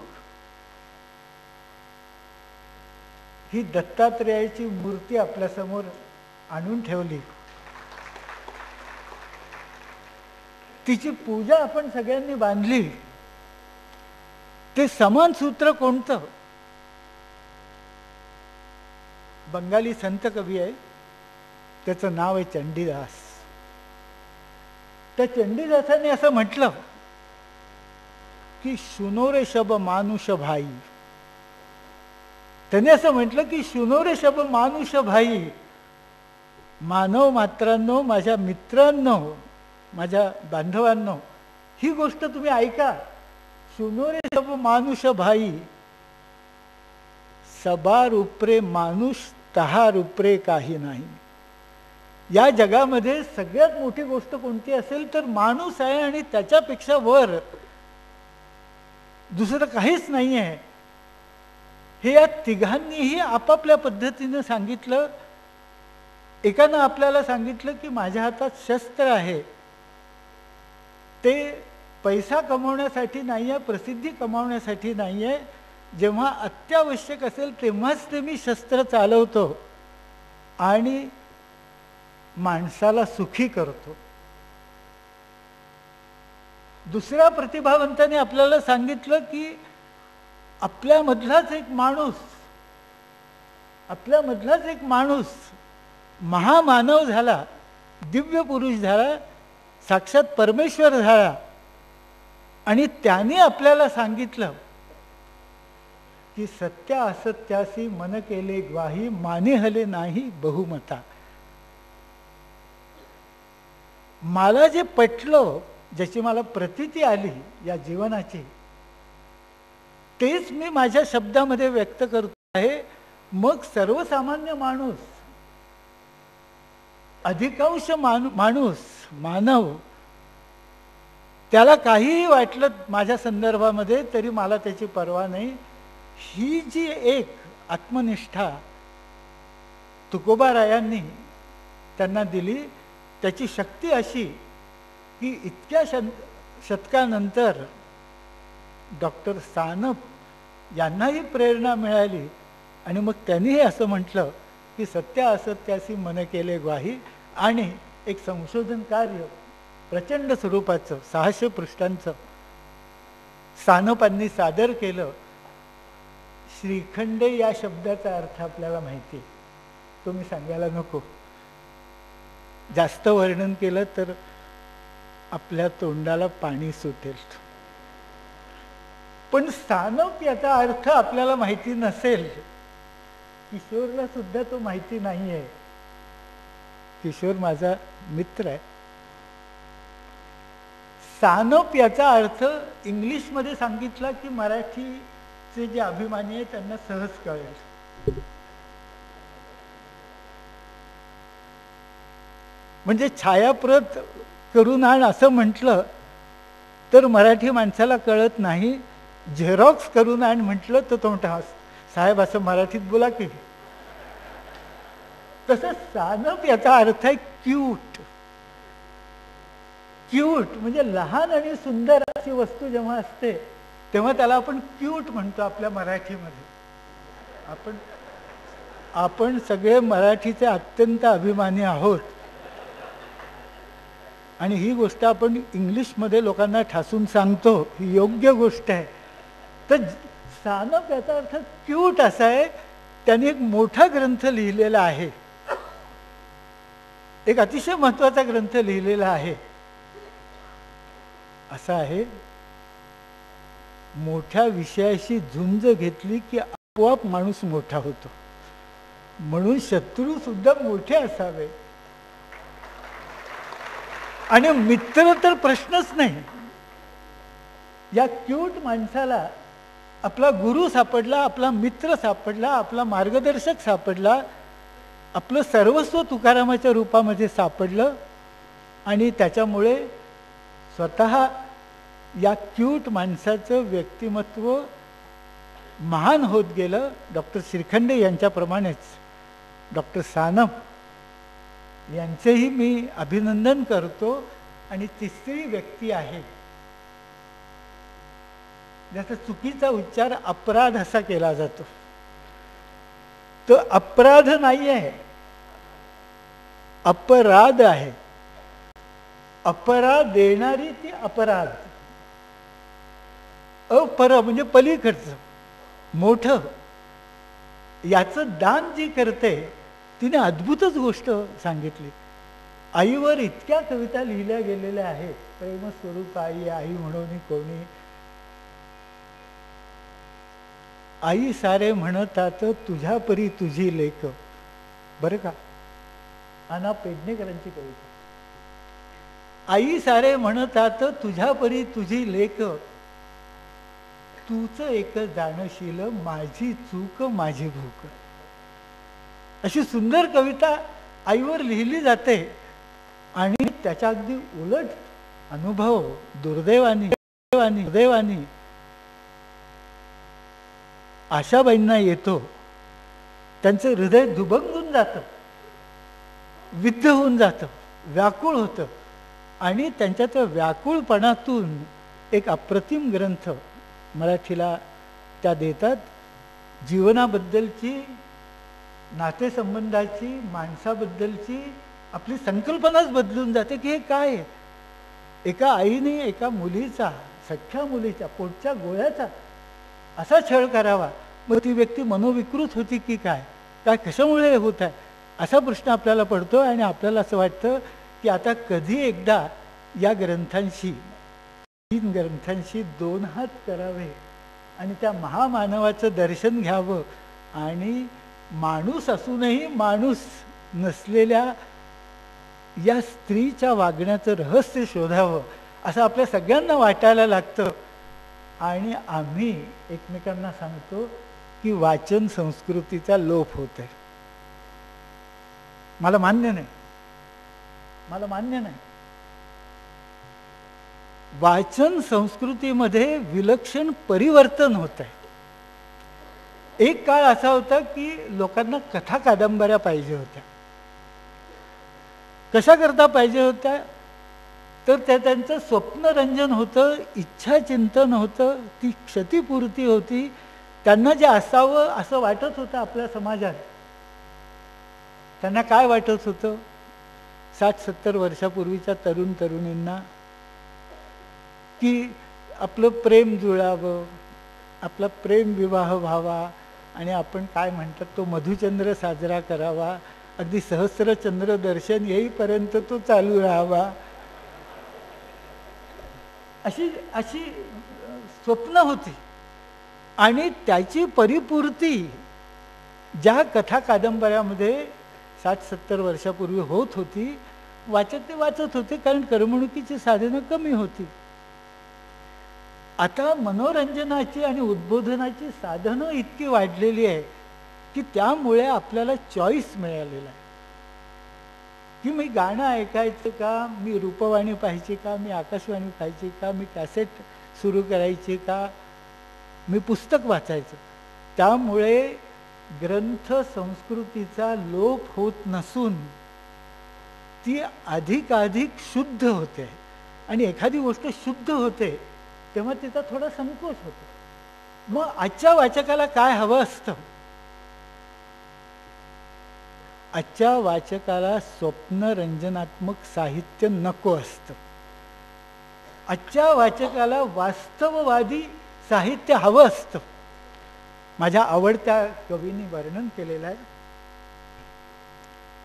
ही दत्तात्रेयाची मूर्ती आपल्यासमोर आणून ठेवली. तिची पूजा आपण सगळ्यांनी बांधली. ते समान सूत्र कोणतं? बंगाली संत कवी आहे, त्याचं नाव आहे चंडीदास. त्या चंडीदासाने असं म्हटलं की शुनो रे शब मानुष भाई. त्याने असं म्हटलं की शुनो रे शब मानुष भाई, मानव मात्रांनो, माझ्या मित्रांनो, माझ्या बांधवांनो, ही गोष्ट तुम्ही ऐका. शुनो रे शब मानुष भाई, सबार उपरे माणूस तहार उपरे काही नाही. या जगामध्ये सगळ्यात मोठी गोष्ट कोणती असेल तर माणूस आहे आणि त्याच्यापेक्षा वर दुसरं काहीच नाही आहे. हे या तिघांनीही आपापल्या पद्धतीनं सांगितलं. एकानं आपल्याला सांगितलं की माझ्या हातात शस्त्र आहे, ते पैसा कमवण्यासाठी नाही आहे, प्रसिद्धी कमावण्यासाठी नाही आहे. जेव्हा अत्यावश्यक असेल तेव्हाच ते मी शस्त्र चालवतो आणि माणसाला सुखी करतो. दुसऱ्या प्रतिभावंताने आपल्याला सांगितलं की आपल्यामधलाच एक माणूस महामानव झाला, दिव्य पुरुष झाला, साक्षात परमेश्वर झाला आणि त्याने आपल्याला सांगितलं की सत्य असत्यासी मन केले ग्वाही, माने हले नाही बहुमता. मला जे पटलं, ज्याची मला प्रतीती आली या जीवनाची, तेच मी माझ्या शब्दामध्ये व्यक्त करतो आहे. मग सर्वसामान्य माणूस, अधिकांश मानव, त्याला काहीही वाटलं माझ्या संदर्भामध्ये तरी मला त्याची पर्वा नाही. ही जी एक आत्मनिष्ठा तुकोबारायांनी त्यांना दिली, त्याची शक्ती अशी की इतक्या शतकानंतर डॉक्टर सानप यांनाही प्रेरणा मिळाली आणि मग त्यांनीही असं म्हटलं की सत्य असत्यासी मन केले ग्वाही. आणि एक संशोधन कार्य प्रचंड स्वरूपाचं 600 पृष्ठांचं सानपांनी सादर केलं. श्रीखंडे या शब्दाचा अर्थ आपल्याला माहिती आहे, तो मी सांगायला नको. जास्त वर्णन केलं तर आपल्या तोंडाला पाणी सुटेल. पण सानप याचा अर्थ आपल्याला माहिती नसेल. किशोरला सुद्धा तो माहिती नाही आहे. किशोर माझा मित्र आहे. सानप याचा अर्थ इंग्लिशमध्ये सांगितला की मराठीचे जे अभिमानी आहे त्यांना सहज कळेल. म्हणजे छायाप्रत करून आण असं म्हटलं तर मराठी माणसाला कळत नाही. झेरॉक्स करून आण म्हटलं तर तो म्हणतो साहेब असं मराठीत बोला की. तसं सानप याचा अर्थ आहे क्यूट. क्यूट म्हणजे लहान आणि सुंदर अशी वस्तू जेव्हा असते तेव्हा त्याला आपण क्यूट म्हणतो आपल्या मराठीमध्ये. आपण सगळे मराठीचे अत्यंत अभिमानी आहोत आणि ही गोष्ट आपण इंग्लिशमध्ये लोकांना ठासून सांगतो, ही योग्य गोष्ट आहे. तर सानप याचा अर्थ क्यूट असा आहे. त्यांनी एक मोठा ग्रंथ लिहिलेला आहे, एक अतिशय महत्वाचा ग्रंथ लिहिलेला आहे. असा आहे, मोठ्या विषयाशी झुंज घेतली की आपोआप माणूस मोठा होतो. म्हणून शत्रू सुद्धा मोठे असावे आणि मित्र तर प्रश्नच नाही. या क्यूट माणसाला आपला गुरु सापडला, आपला मित्र सापडला, आपला मार्गदर्शक सापडला, आपलं सर्वस्व तुकारामाच्या रूपामध्ये सापडलं आणि त्याच्यामुळे स्वतः या क्यूट माणसाचं व्यक्तिमत्व महान होत गेलं. डॉक्टर श्रीखंडे यांच्याप्रमाणेच डॉक्टर सानप यांचेही मी अभिनंदन करतो. आणि तिसरी व्यक्ती आहे ज्याचा चुकीचा उच्चार अपराध असा केला जातो. तो अपराध नाही आहे, अपराध आहे. अपराध देणारी ती अपराध. अपर म्हणजे पलीकडचं मोठं. याचं दान जी करते तिने अद्भुतच गोष्ट सांगितली. आईवर इतक्या कविता लिहिल्या गेलेल्या आहेत. प्रेमस्वरूप आई, आई म्हणून कोणी, आई सारे म्हणतात तुझ्या परी तुझी लेक. बरं का, आना पेडणेकरांची कविता. आई सारे म्हणतात तुझ्या परी तुझी लेक, तूच एक जाणशील माझी चूक माझी भूक. अशी सुंदर कविता आईवर लिहिली जाते आणि त्याच्या अगदी उलट अनुभव दुर्दैवानी आशाबाईंना येतो. त्यांचं हृदय दुभंगून जातं, विद्ध होऊन जातं, व्याकुळ होतं आणि त्यांच्या त्या व्याकुळपणातून एक अप्रतिम ग्रंथ मराठीला त्या देतात. जीवनाबद्दलची, नातेसंबंधाची, माणसाबद्दलची आपली संकल्पनाच बदलून जाते की हे काय आहे. एका आईने एका मुलीचा, सख्ख्या मुलीच्या पोटच्या गोळ्याचा असा छळ करावा, मग ती व्यक्ती मनोविकृत होती की काय, काय कशामुळे होत आहे असा प्रश्न आपल्याला पडतो. आणि आपल्याला असं वाटतं की आता कधी एकदा या ग्रंथांशी, 3 ग्रंथांशी 2 हात करावे आणि त्या महामानवाचं दर्शन घ्यावं आणि माणूस असूनही माणूस नसलेल्या या स्त्रीच्या वागण्याचं रहस्य शोधावं असं आपल्या सगळ्यांना वाटायला लागतं. आणि आम्ही एकमेकांना सांगतो की वाचन संस्कृतीचा लोप होत आहे. मला मान्य नाही. वाचन संस्कृतीमध्ये विलक्षण परिवर्तन होत आहे. एक काळ असा होता की लोकांना कथा कादंबऱ्या पाहिजे होत्या. कशा करता पाहिजे होत्या तर त्यांचं स्वप्नरंजन होतं, इच्छाचिंतन होतं, ती क्षतिपूर्ती होती. त्यांना जे असावं असं वाटत होतं आपल्या समाजात. त्यांना काय वाटत होतं 60-70 वर्षापूर्वीच्या तरुण तरुणींना की आपलं प्रेम जुळावं, आपला प्रेम विवाह व्हावा आणि आपण काय म्हणतात तो मधुचंद्र साजरा करावा, अगदी सहस्रचंद्र दर्शन येईपर्यंत तो चालू राहावा, अशी स्वप्न होती. आणि त्याची परिपूर्ती ज्या कथा कादंबऱ्यामध्ये 60-70 वर्षापूर्वी होत होती, वाचक ते वाचत होते कारण करमणुकीची साधनं कमी होती. आता मनोरंजनाची आणि उद्बोधनाची साधनं इतकी वाढलेली आहे की त्यामुळे आपल्याला चॉईस मिळालेला आहे की मी गाणं ऐकायचं का, मी रूपवाणी पाहायची का, मी आकाशवाणी पाहायची का, मी कॅसेट सुरू करायची का, मी पुस्तक वाचायचं. त्यामुळे ग्रंथ संस्कृतीचा लोप होत नसून ती अधिकाधिक शुद्ध होते. आणि एखादी गोष्ट शुद्ध होते तेव्हा तिचा थोडा संकोच होतो. मग आजच्या वाचकाला काय हवं असतं? आजच्या वाचकाला स्वप्नरंजनात्मक साहित्य नको असतं. आजच्या वाचकाला वास्तववादी साहित्य हवं असतं. माझ्या आवडत्या कवींनी वर्णन केलेलं आहे,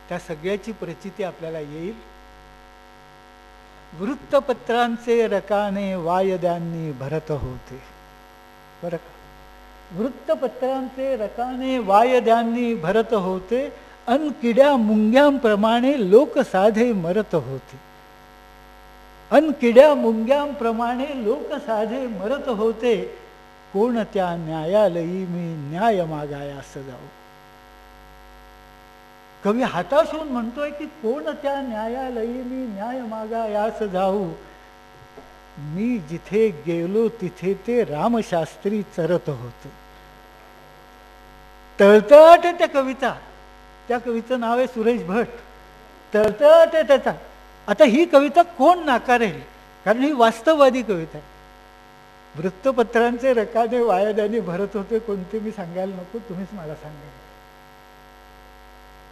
त्या सगळ्याची प्रचिती आपल्याला येईल. वृत्तपत्रांचे रकाने वायद्यांनी भरत होते. बरं का? वृत्तपत्रांचे रकाने वायद्यांनी भरत होते, अन किड्या मुंग्यांप्रमाणे लोक साधे मरत होते. अन किड्या मुंग्यांप्रमाणे लोक साधे मरत होते, कोण त्या न्यायालयी मी न्याय मागायास जाऊ. कवी हताश होऊन म्हणतोय की कोण त्या न्यायालयी मी न्याय मागायास जाऊ. मी जिथे गेलो तिथे ते रामशास्त्री चरत होते. तळतळाट त्या कविता, त्या कवीचं नाव आहे सुरेश भट. तळतळाट त्याचा. आता ही कविता कोण नाकारेल? कारण ही वास्तववादी कविता आहे. वृत्तपत्रांचे रकाने वायद्याने भरत होते कोणते मी सांगायला नको, तुम्हीच मला सांगा.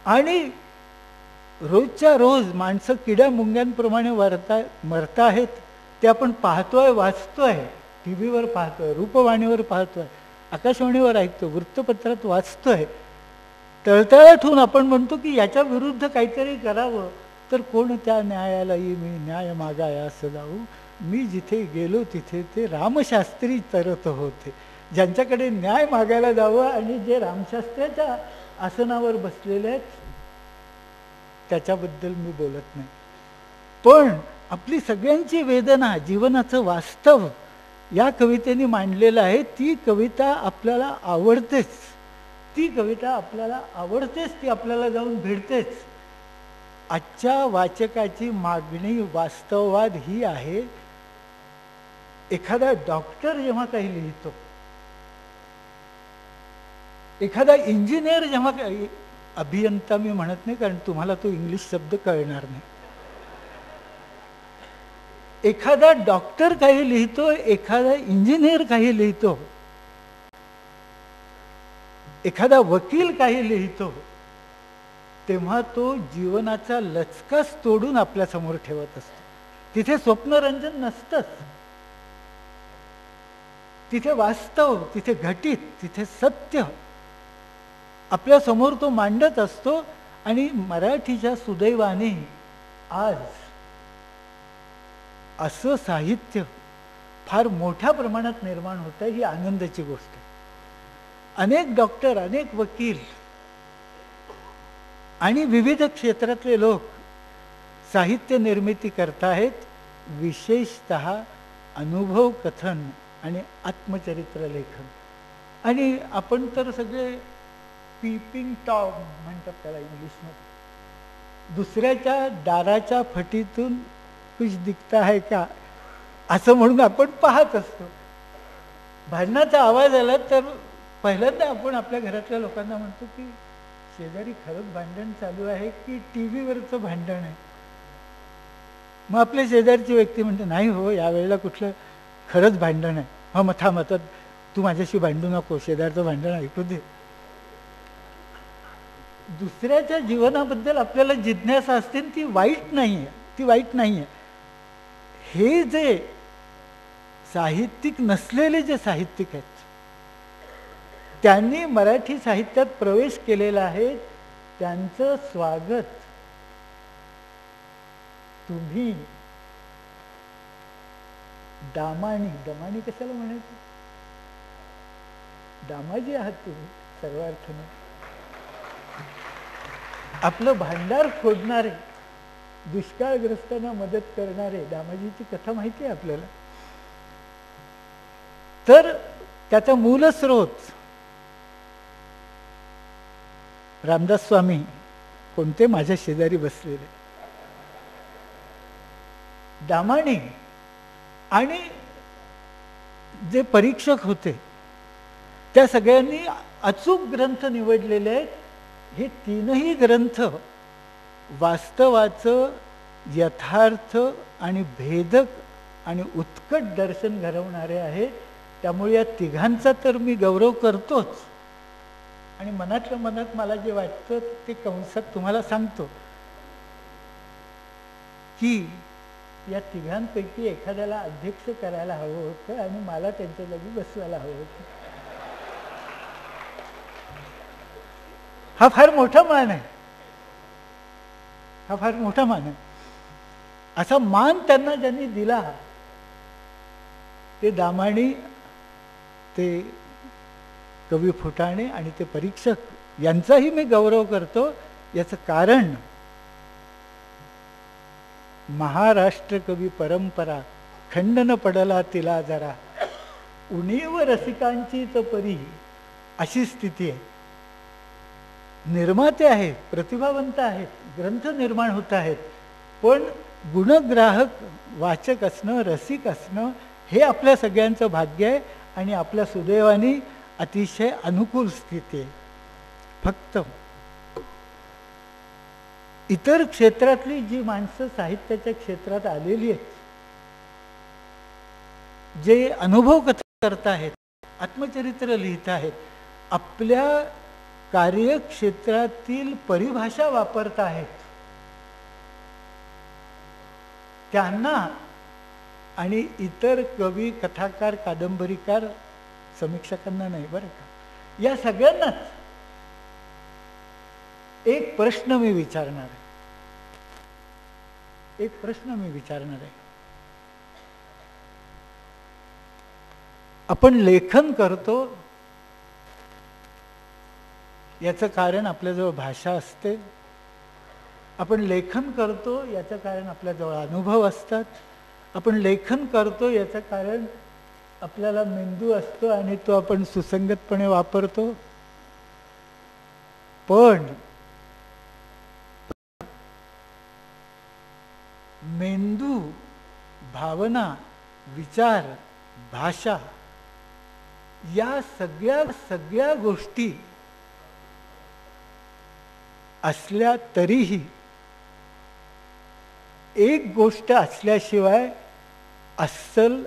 आणि रोजच्या रोज माणसं किड्या मुंग्यांप्रमाणे मरताहेत ते आपण पाहतोय, वाचतोय, टी व्हीवर पाहतोय, रूपवाणीवर पाहतोय, आकाशवाणीवर ऐकतो, वृत्तपत्रात वाचतोय. तळतळाट होऊन आपण म्हणतो की याच्या विरुद्ध काहीतरी करावं. तर कोण त्या न्यायालयी मी न्याय मागायास जाऊ. मी जिथे गेलो तिथे ते रामशास्त्री तरत होते. ज्यांच्याकडे न्याय मागायला जावं आणि जे रामशास्त्र्याच्या आसनावर बसलेले आहेत त्याच्याबद्दल मी बोलत नाही. पण आपली सगळ्यांची वेदना, जीवनाचं वास्तव या कवितेने मांडलेलं आहे. ती कविता आपल्याला आवडतेच, ती कविता आपल्याला आवडतेच, ती आपल्याला जाऊन भिडतेच. आजच्या वाचकाची मागणी वास्तववाद ही आहे. एखादा डॉक्टर जेव्हा काही लिहितो, एखादा इंजिनियर जेव्हा काही, अभियंता मी म्हणत नाही कारण तुम्हाला तो इंग्लिश शब्द कळणार नाही, एखादा डॉक्टर काही लिहितो, एखादा इंजिनियर काही लिहितो, एखादा वकील काही लिहितो, तेव्हा तो जीवनाचा लचकाच तोडून आपल्या समोर ठेवत असतो. तिथे स्वप्नरंजन नसतंच, तिथे वास्तव, तिथे घटित, तिथे सत्य आपल्या समोर तो मांडत असतो. आणि मराठीच्या सुदैवाने आज असं साहित्य फार मोठ्या प्रमाणात निर्माण होत आहे, ही आनंदाची गोष्ट आहे. अनेक डॉक्टर, अनेक वकील आणि विविध क्षेत्रातले लोक साहित्य निर्मिती करताहेत, विशेषतः अनुभव कथन आणि आत्मचरित्र लेखन. आणि आपण तर सगळे पीपिंग टॉम म्हणतात त्याला इंग्लिशमध्ये, दुसऱ्याच्या दाराच्या फटीतून कुछ दिखता है का असं म्हणून आपण पाहत असतो. भांडणाचा आवाज आला तर पहिल्यांदा आपण आपल्या घरातल्या लोकांना म्हणतो की शेजारी खरंच भांडण चालू आहे की टी व्हीवरचं भांडण आहे. मग आपल्या शेजारची व्यक्ती म्हणते नाही हो, यावेळेला कुठलं खरंच भांडण आहे. हा मथा मतात तू माझ्याशी भांडू नको, शेजारचं भांडण ऐकू दे. दुसऱ्याच्या जीवनाबद्दल आपल्याला जिज्ञासा असते, ती वाईट नाही आहे, ती वाईट नाही आहे. हे जे साहित्यिक नसलेले जे साहित्यिक आहेत त्यांनी मराठी साहित्यात प्रवेश केलेला आहे, त्यांचं स्वागत तुम्ही दमानी कशाला म्हणायचं, दामाजी आहात तुम्ही सर्वार्थाने. आपलं भांडार फोडणारे, दुष्काळग्रस्तांना मदत करणारे दामाजीची कथा माहिती आहे आपल्याला. तर त्याचा मूलस्रोत रामदास स्वामी कोणते माझ्या शेजारी बसलेले, दामाणी आणि जे परीक्षक होते त्या सगळ्यांनी अचूक ग्रंथ निवडलेले आहेत. हे तीनही ग्रंथ वास्तवाचं यथार्थ आणि भेदक आणि उत्कट दर्शन घडवणारे आहेत. त्यामुळे या तिघांचा तर मी गौरव करतोच, आणि मनातल्या मनात मला जे वाटतं ते कंसात तुम्हाला सांगतो की या तिघांपैकी एखाद्याला अध्यक्ष करायला हवं होतं आणि मला त्यांच्या जागी बसवायला हवं होतं. हा फार मोठा मान आहे, हा फार मोठा मान आहे. असा मान त्यांना ज्यांनी दिला ते दामाणी, ते कवी फुटाणे आणि ते परीक्षक यांचाही मी गौरव करतो. याचं कारण महाराष्ट्र कवी परंपरा खंड न पडला तिला जरा, उणीव रसिकांचीच परी, अशी स्थिती आहे. निर्माते आहेत, प्रतिभावंत आहेत, ग्रंथ निर्माण होत आहेत, पण गुणग्राहक वाचक असणं, रसिक असणं हे आपल्या सगळ्यांचं भाग्य आहे आणि आपल्या सुदैवाने अतिशय अनुकूल स्थिती आहे. फक्त इतर क्षेत्रातली जी माणसं साहित्याच्या क्षेत्रात आलेली आहेत, जे अनुभव कथा करत आहेत, आत्मचरित्र लिहित आहेत, आपल्या कार्यक्षेत्रातील परिभाषा वापरत आहेत, त्यांना आणि इतर कवी, कथाकार, कादंबरीकार, समीक्षकांना नाही बरं का, या सगळ्यांनाच एक प्रश्न मी विचारणार आहे. एक प्रश्न मी विचारणार आहे. आपण लेखन करतो याचं कारण आपल्याजवळ भाषा असते. आपण लेखन करतो याचं कारण आपल्याजवळ अनुभव असतात. आपण लेखन करतो याचं कारण आपल्याला मेंदू असतो आणि तो आपण सुसंगतपणे वापरतो, पण मेंदू, भावना, विचार, भाषा या सगळ्या गोष्टी असल्या तरीही एक गोष्ट असल्याशिवाय अस्सल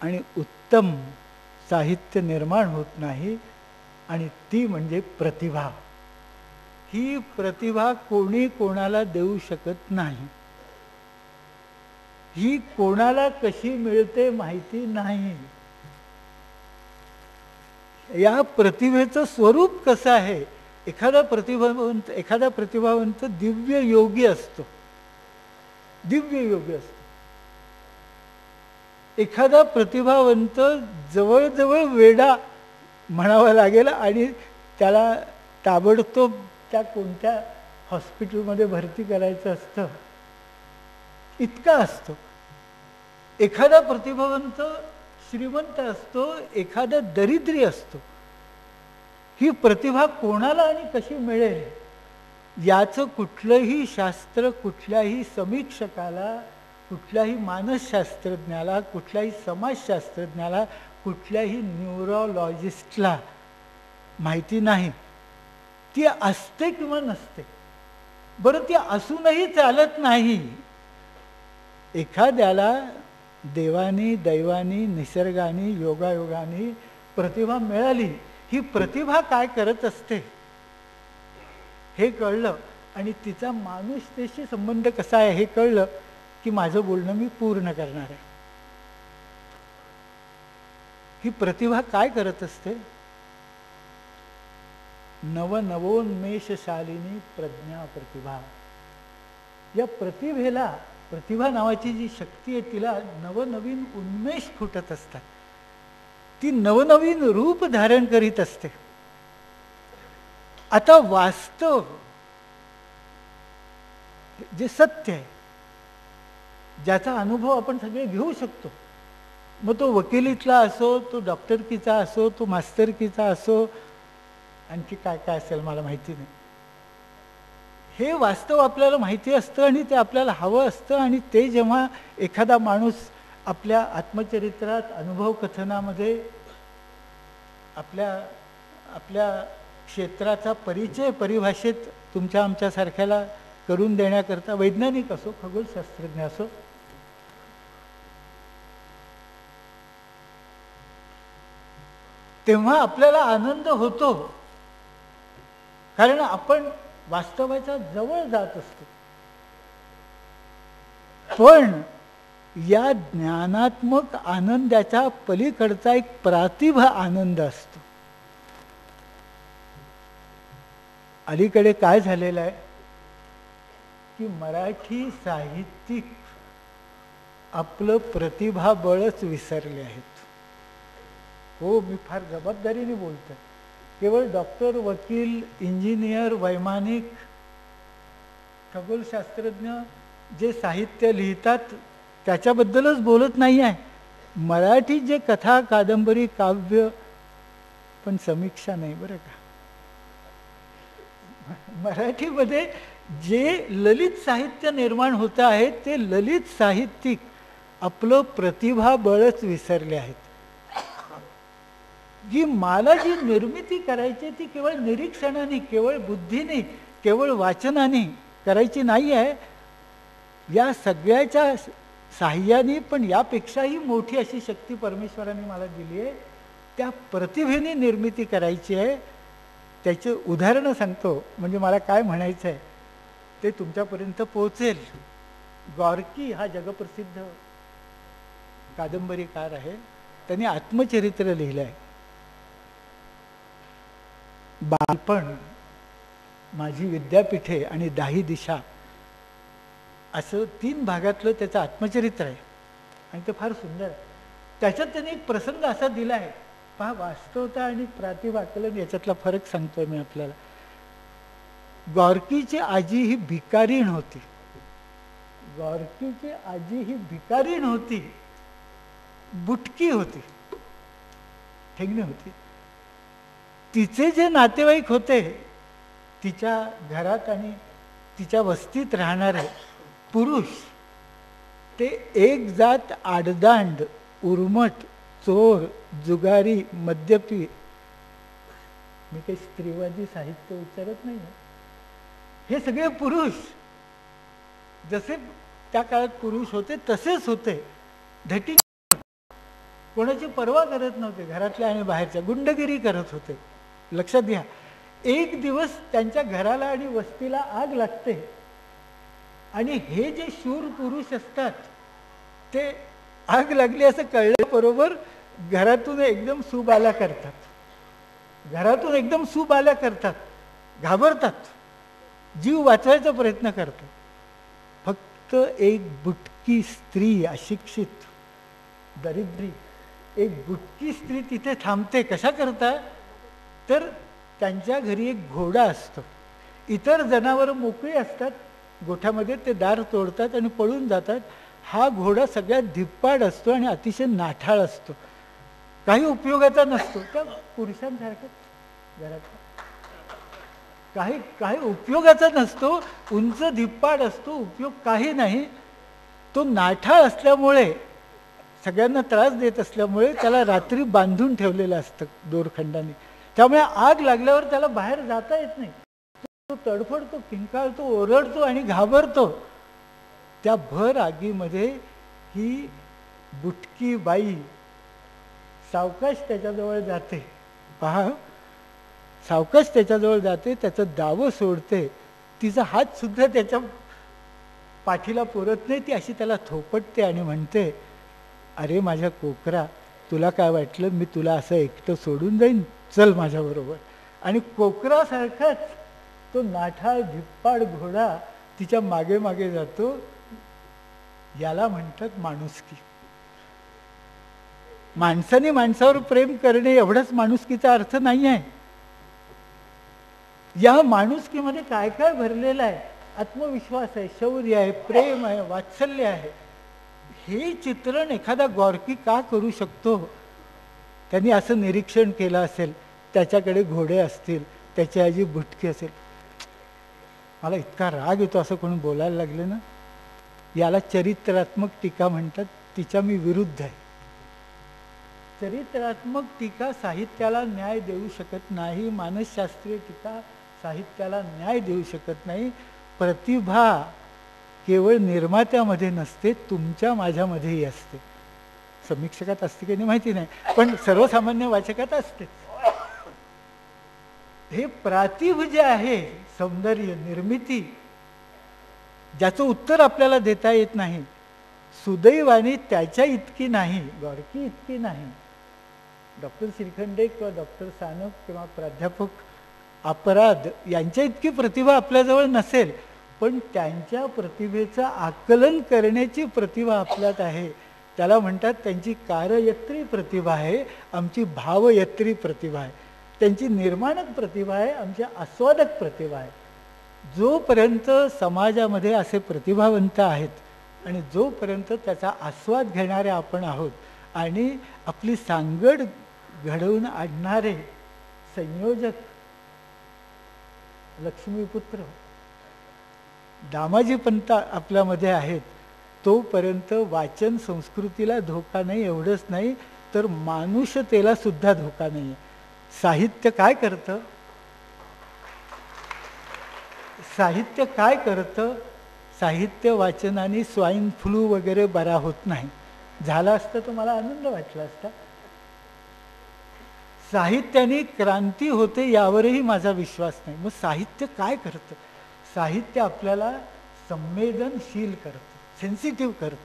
आणि उत्तम साहित्य निर्माण होत नाही, आणि ती म्हणजे प्रतिभा. ही प्रतिभा कोणी कोणाला देऊ शकत नाही. ही कोणाला कशी मिळते माहिती नाही. या प्रतिभेचं स्वरूप कसं आहे? एखादा प्रतिभावंत दिव्य योगी असतो, दिव्य योगी असतो. एखादा प्रतिभावंत जवळजवळ वेडा म्हणावा लागेल, आणि त्याला ताबडतोब त्या कोणत्या हॉस्पिटलमध्ये भरती करायचं असतं, इतका असतो. एखादा प्रतिभावंत श्रीमंत असतो, एखादा दरिद्री असतो. ही प्रतिभा कोणाला आणि कशी मिळेल याचं कुठलंही शास्त्र कुठल्याही समीक्षकाला, कुठल्याही मानसशास्त्रज्ञाला, कुठल्याही समाजशास्त्रज्ञाला, कुठल्याही न्यूरोलॉजिस्टला माहिती नाही. ती असते किंवा नसते. बरं, ती असूनही चालत नाही. एखाद्याला देवानी, दैवानी, निसर्गाने, योगायोगाने प्रतिभा मिळाली. ही प्रतिभा काय करत असते हे कळलं, आणि तिचा माणुसतेशी संबंध कसा आहे हे कळलं की माझं बोलणं मी पूर्ण करणार आहे. ही प्रतिभा काय करत असते? नवनवोन्मेषशालिनी प्रज्ञा प्रतिभा. या प्रतिभेला, प्रतिभा नावाची जी शक्ती आहे, तिला नवनवीन उन्मेष फुटत असतात. ती नवनवीन रूप धारण करीत असते. आता वास्तव जे सत्य आहे, ज्याचा अनुभव आपण सगळे घेऊ शकतो, मग तो वकिलीतला असो, तो डॉक्टरकीचा असो, तो मास्तरकीचा असो, आणखी काय काय असेल मला माहिती नाही. हे वास्तव आपल्याला माहिती असतं आणि ते आपल्याला हवं असतं. आणि ते जेव्हा एखादा माणूस आपल्या आत्मचरित्रात, अनुभव कथनामध्ये आपल्या क्षेत्राचा परिचय परिभाषेत तुमच्या आमच्यासारख्याला करून देण्याकरता, वैज्ञानिक असो, खगोलशास्त्रज्ञ असो, तेव्हा आपल्याला आनंद होतो. कारण आपण वास्तवाच्या जवळ जात असतो. पण या ज्ञानात्मक आनंदाच्या पलीकडचा एक प्रातिभ आनंद असतो. अलीकडे काय झालेलं आहे की मराठी साहित्यिक आपलं प्रतिभाबळच विसरले आहेत. हो, मी फार जबाबदारीने बोलतोय. केवळ डॉक्टर, वकील, इंजिनियर, वैमानिक, खगोलशास्त्रज्ञ जे साहित्य लिहितात त्याच्याबद्दलच बोलत नाही आहे. मराठी जे कथा, कादंबरी, काव्य, पण समीक्षा नाही बरं का. मराठीमध्ये जे ललित साहित्य निर्माण होतं आहे ते ललित साहित्यिक आपलं प्रतिभाबळच विसरले आहेत. जी मला जी निर्मिती करायची ती केवळ निरीक्षणाने, केवळ बुद्धीने, केवळ वाचनाने करायची नाही आहे. या सगळ्याच्या साह्याने, पण यापेक्षाही मोठी अशी शक्ती परमेश्वराने मला दिली आहे. त्या प्रतिभेने निर्मिती करायची आहे. त्याचे उदाहरणं सांगतो, म्हणजे मला काय म्हणायचं आहे ते तुमच्यापर्यंत पोहोचेल. गॉर्की हा जगप्रसिद्ध कादंबरीकार आहे. त्यांनी आत्मचरित्र लिहिलं आहे. बालपण, माझी विद्यापीठे आणि 10 दिशा असं 3 भागातलं त्याचं आत्मचरित्र आहे आणि ते फार सुंदर आहे. त्याच्यात त्यांनी एक प्रसंग असा दिला आहे पहा. वास्तवता आणि प्रातिभाकलन याच्यातला फरक सांगतोय मी आपल्याला. गॉर्कीची आजी ही भिकारीण होती. गॉर्कीची आजी ही भिकारीण होती बुटकी होती, ठेंगणी होती. तिचे जे नातेवाईक होते तिच्या घरात आणि तिच्या वस्तीत राहणारे पुरुष, ते एक जात आडदांड, उर्मट, चोर, जुगारी, मद्यपी. मी काही स्त्रीवादी साहित्य उच्चारत नाही. हे सगळे पुरुष जसे त्या काळात पुरुष होते तसेच होते. धटी, कोणाची पर्वा करत नव्हते, घरातल्या आणि बाहेरच्या, गुंडगिरी करत होते. लक्षात घ्या, एक दिवस त्यांच्या घराला आणि वस्तीला आग लागते आणि हे जे शूर पुरुष असतात ते आग लागली असं कळल्याबरोबर घरातून एकदम सुबाला करतात, घरातून एकदम सुबाला करतात, घाबरतात, जीव वाचवायचा प्रयत्न करतात. फक्त एक बुटकी स्त्री, अशिक्षित, दरिद्री, एक बुटकी स्त्री तिथे थांबते. कशा करता? तर त्यांच्या घरी एक घोडा असतो. इतर जनावरं मोकळी असतात गोठ्यामध्ये, ते दार तोडतात आणि पळून जातात. हा घोडा सगळ्यात धिप्पाड असतो आणि अतिशय नाठाळ असतो, काही उपयोगाचा नसतो. त्या पुरुषांसारखं घरात काही उपयोगाचा नसतो, उंच धिप्पाड असतो, उपयोग काही नाही. तो नाठाळ असल्यामुळे, सगळ्यांना त्रास देत असल्यामुळे त्याला रात्री बांधून ठेवलेलं असतं दोरखंडाने. त्यामुळे आग लागल्यावर त्याला बाहेर जाता येत नाही. तो तडफडतो, किंकाळतो, ओरडतो आणि घाबरतो. त्या भर आगीमध्ये ही बुटकी बाई सावकाश त्याच्याजवळ जाते. पहा, सावकाश त्याच्याजवळ जाते, त्याचं दावं सोडते, तिचा हात सुद्धा त्याच्या पाठीला पुरत नाही. ती अशी त्याला थोपटते आणि म्हणते, अरे माझ्या कोकरा, तुला काय वाटलं मी तुला असं एकटं सोडून जाईन? चल माझ्याबरोबर. आणि कोकरासारखाच तो नाठाळ धिप्पाड घोडा तिच्या मागे मागे जातो. याला म्हणतात माणुसकी. माणसाने माणसावर प्रेम करणे एवढाच माणुसकीचा अर्थ नाही आहे. या माणुसकीमध्ये काय काय भरलेलं आहे? आत्मविश्वास आहे, शौर्य आहे, प्रेम आहे, वात्सल्य आहे. हे चित्रण एखादा गॉर्की का करू शकतो? त्यांनी असं निरीक्षण केलं असेल, त्याच्याकडे घोडे असतील, त्याची आजी बुटकी असेल. मला इतका राग येतो असं कोणी बोलायला लागले ना, याला चरित्रात्मक टीका म्हणतात. तिच्या मी विरुद्ध आहे. चरित्रात्मक टीका साहित्याला न्याय देऊ शकत नाही. मानसशास्त्रीय टीका साहित्याला न्याय देऊ शकत नाही. प्रतिभा केवळ निर्मात्यामध्ये नसते, तुमच्या माझ्यामध्येही असते. समीक्षकात असते की नाही माहिती नाही, पण सर्वसामान्य वाचकात असते. हे प्रातिभ जे आहे, सौंदर्य निर्मिती, ज्याचं उत्तर आपल्याला देता येत नाही, सुदैवाने त्याच्या इतकी नाही, गॉर्की इतकी नाही. डॉक्टर श्रीखंडे किंवा डॉक्टर सानप किंवा प्राध्यापक अपराध यांच्या इतकी प्रतिभा आपल्याजवळ नसेल, पण त्यांच्या प्रतिभेचं आकलन करण्याची प्रतिभा आपल्यात आहे. त्याला म्हणतात त्यांची कार्ययत्री प्रतिभा आहे, आमची भावयत्री प्रतिभा आहे. त्यांची निर्माणक प्रतिभा आहे, आमची आस्वादक प्रतिभा आहे. जोपर्यंत समाजामध्ये असे प्रतिभावंत आहेत आणि जोपर्यंत त्याचा आस्वाद घेणारे आपण आहोत आणि आपली सांगड घडवून आणणारे संयोजक लक्ष्मीपुत्र दामाजी पंत आपल्यामध्ये आहेत, तोपर्यंत वाचन संस्कृतीला धोका नाही. एवढंच नाही तर मानुषतेला सुद्धा धोका नाही. साहित्य काय करतं? साहित्य काय करतं? साहित्य वाचनाने स्वाईन फ्लू वगैरे बरा होत नाही. झाला असता तर मला आनंद वाटला असता. साहित्याने क्रांती होते यावरही माझा विश्वास नाही. मग साहित्य काय करतं? साहित्य आपल्याला संवेदनशील करतं, सेन्सिटिव्ह करतं,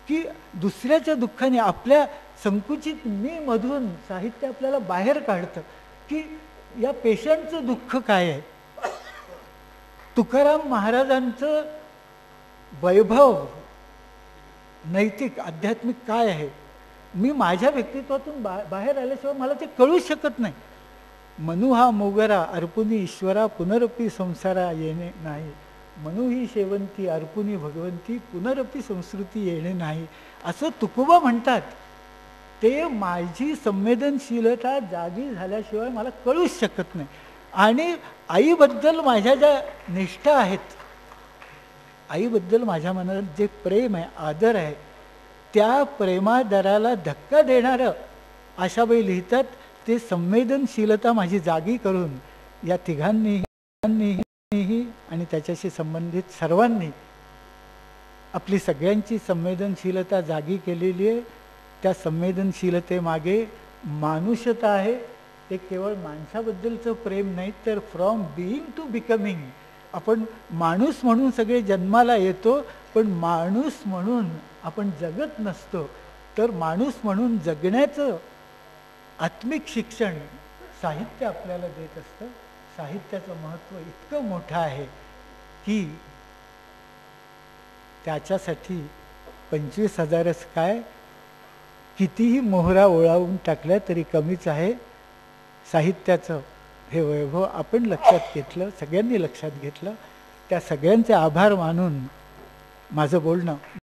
की दुसऱ्याच्या दुःखाने आपल्या संकुचित मी मधून साहित्य आपल्याला बाहेर काढतं, की या पेशंटचं दुःख काय आहे. तुकाराम महाराजांचं वैभव नैतिक आध्यात्मिक काय आहे, मी माझ्या व्यक्तित्वातून बाहेर आल्याशिवाय मला ते कळू शकत नाही. मनू हा मोगरा अर्पुनी ईश्वरा पुनरपी संसारा येणे नाही. मनू ही शेवंती अर्पुनी भगवंती पुनरपी संस्कृती येणे नाही, असं तुकोबा म्हणतात. ते माझी संवेदनशीलता जागी झाल्याशिवाय मला कळूच शकत नाही. आणि आईबद्दल माझ्या ज्या निष्ठा आहेत, आईबद्दल माझ्या मनात जे प्रेम आहे, आदर आहे, त्या प्रेमादराला धक्का देणारं आशाबाई लिहितात. ते संवेदनशीलता माझी जागी करून या तिघांनीही आणि त्याच्याशी संबंधित सर्वांनी आपली सगळ्यांची संवेदनशीलता जागी केलेली आहे. त्या संवेदनशीलतेमागे मानुषता आहे. ते केवळ माणसाबद्दलचं प्रेम नाही, तर फ्रॉम बिईंग टू बिकमिंग. आपण माणूस म्हणून सगळे जन्माला येतो, पण माणूस म्हणून आपण जगत नसतो. तर माणूस म्हणून जगण्याचं आत्मिक शिक्षण साहित्य आपल्याला देत असतं. साहित्याचं महत्त्व इतकं मोठं आहे की त्याच्यासाठी 25,000च काय, कितीही मोहरा ओळावून टाकल्या तरी कमीच आहे. साहित्याचं हे वैभव आपण लक्षात घेतलं, सगळ्यांनी लक्षात घेतलं. त्या सगळ्यांचे आभार मानून माझं बोलणं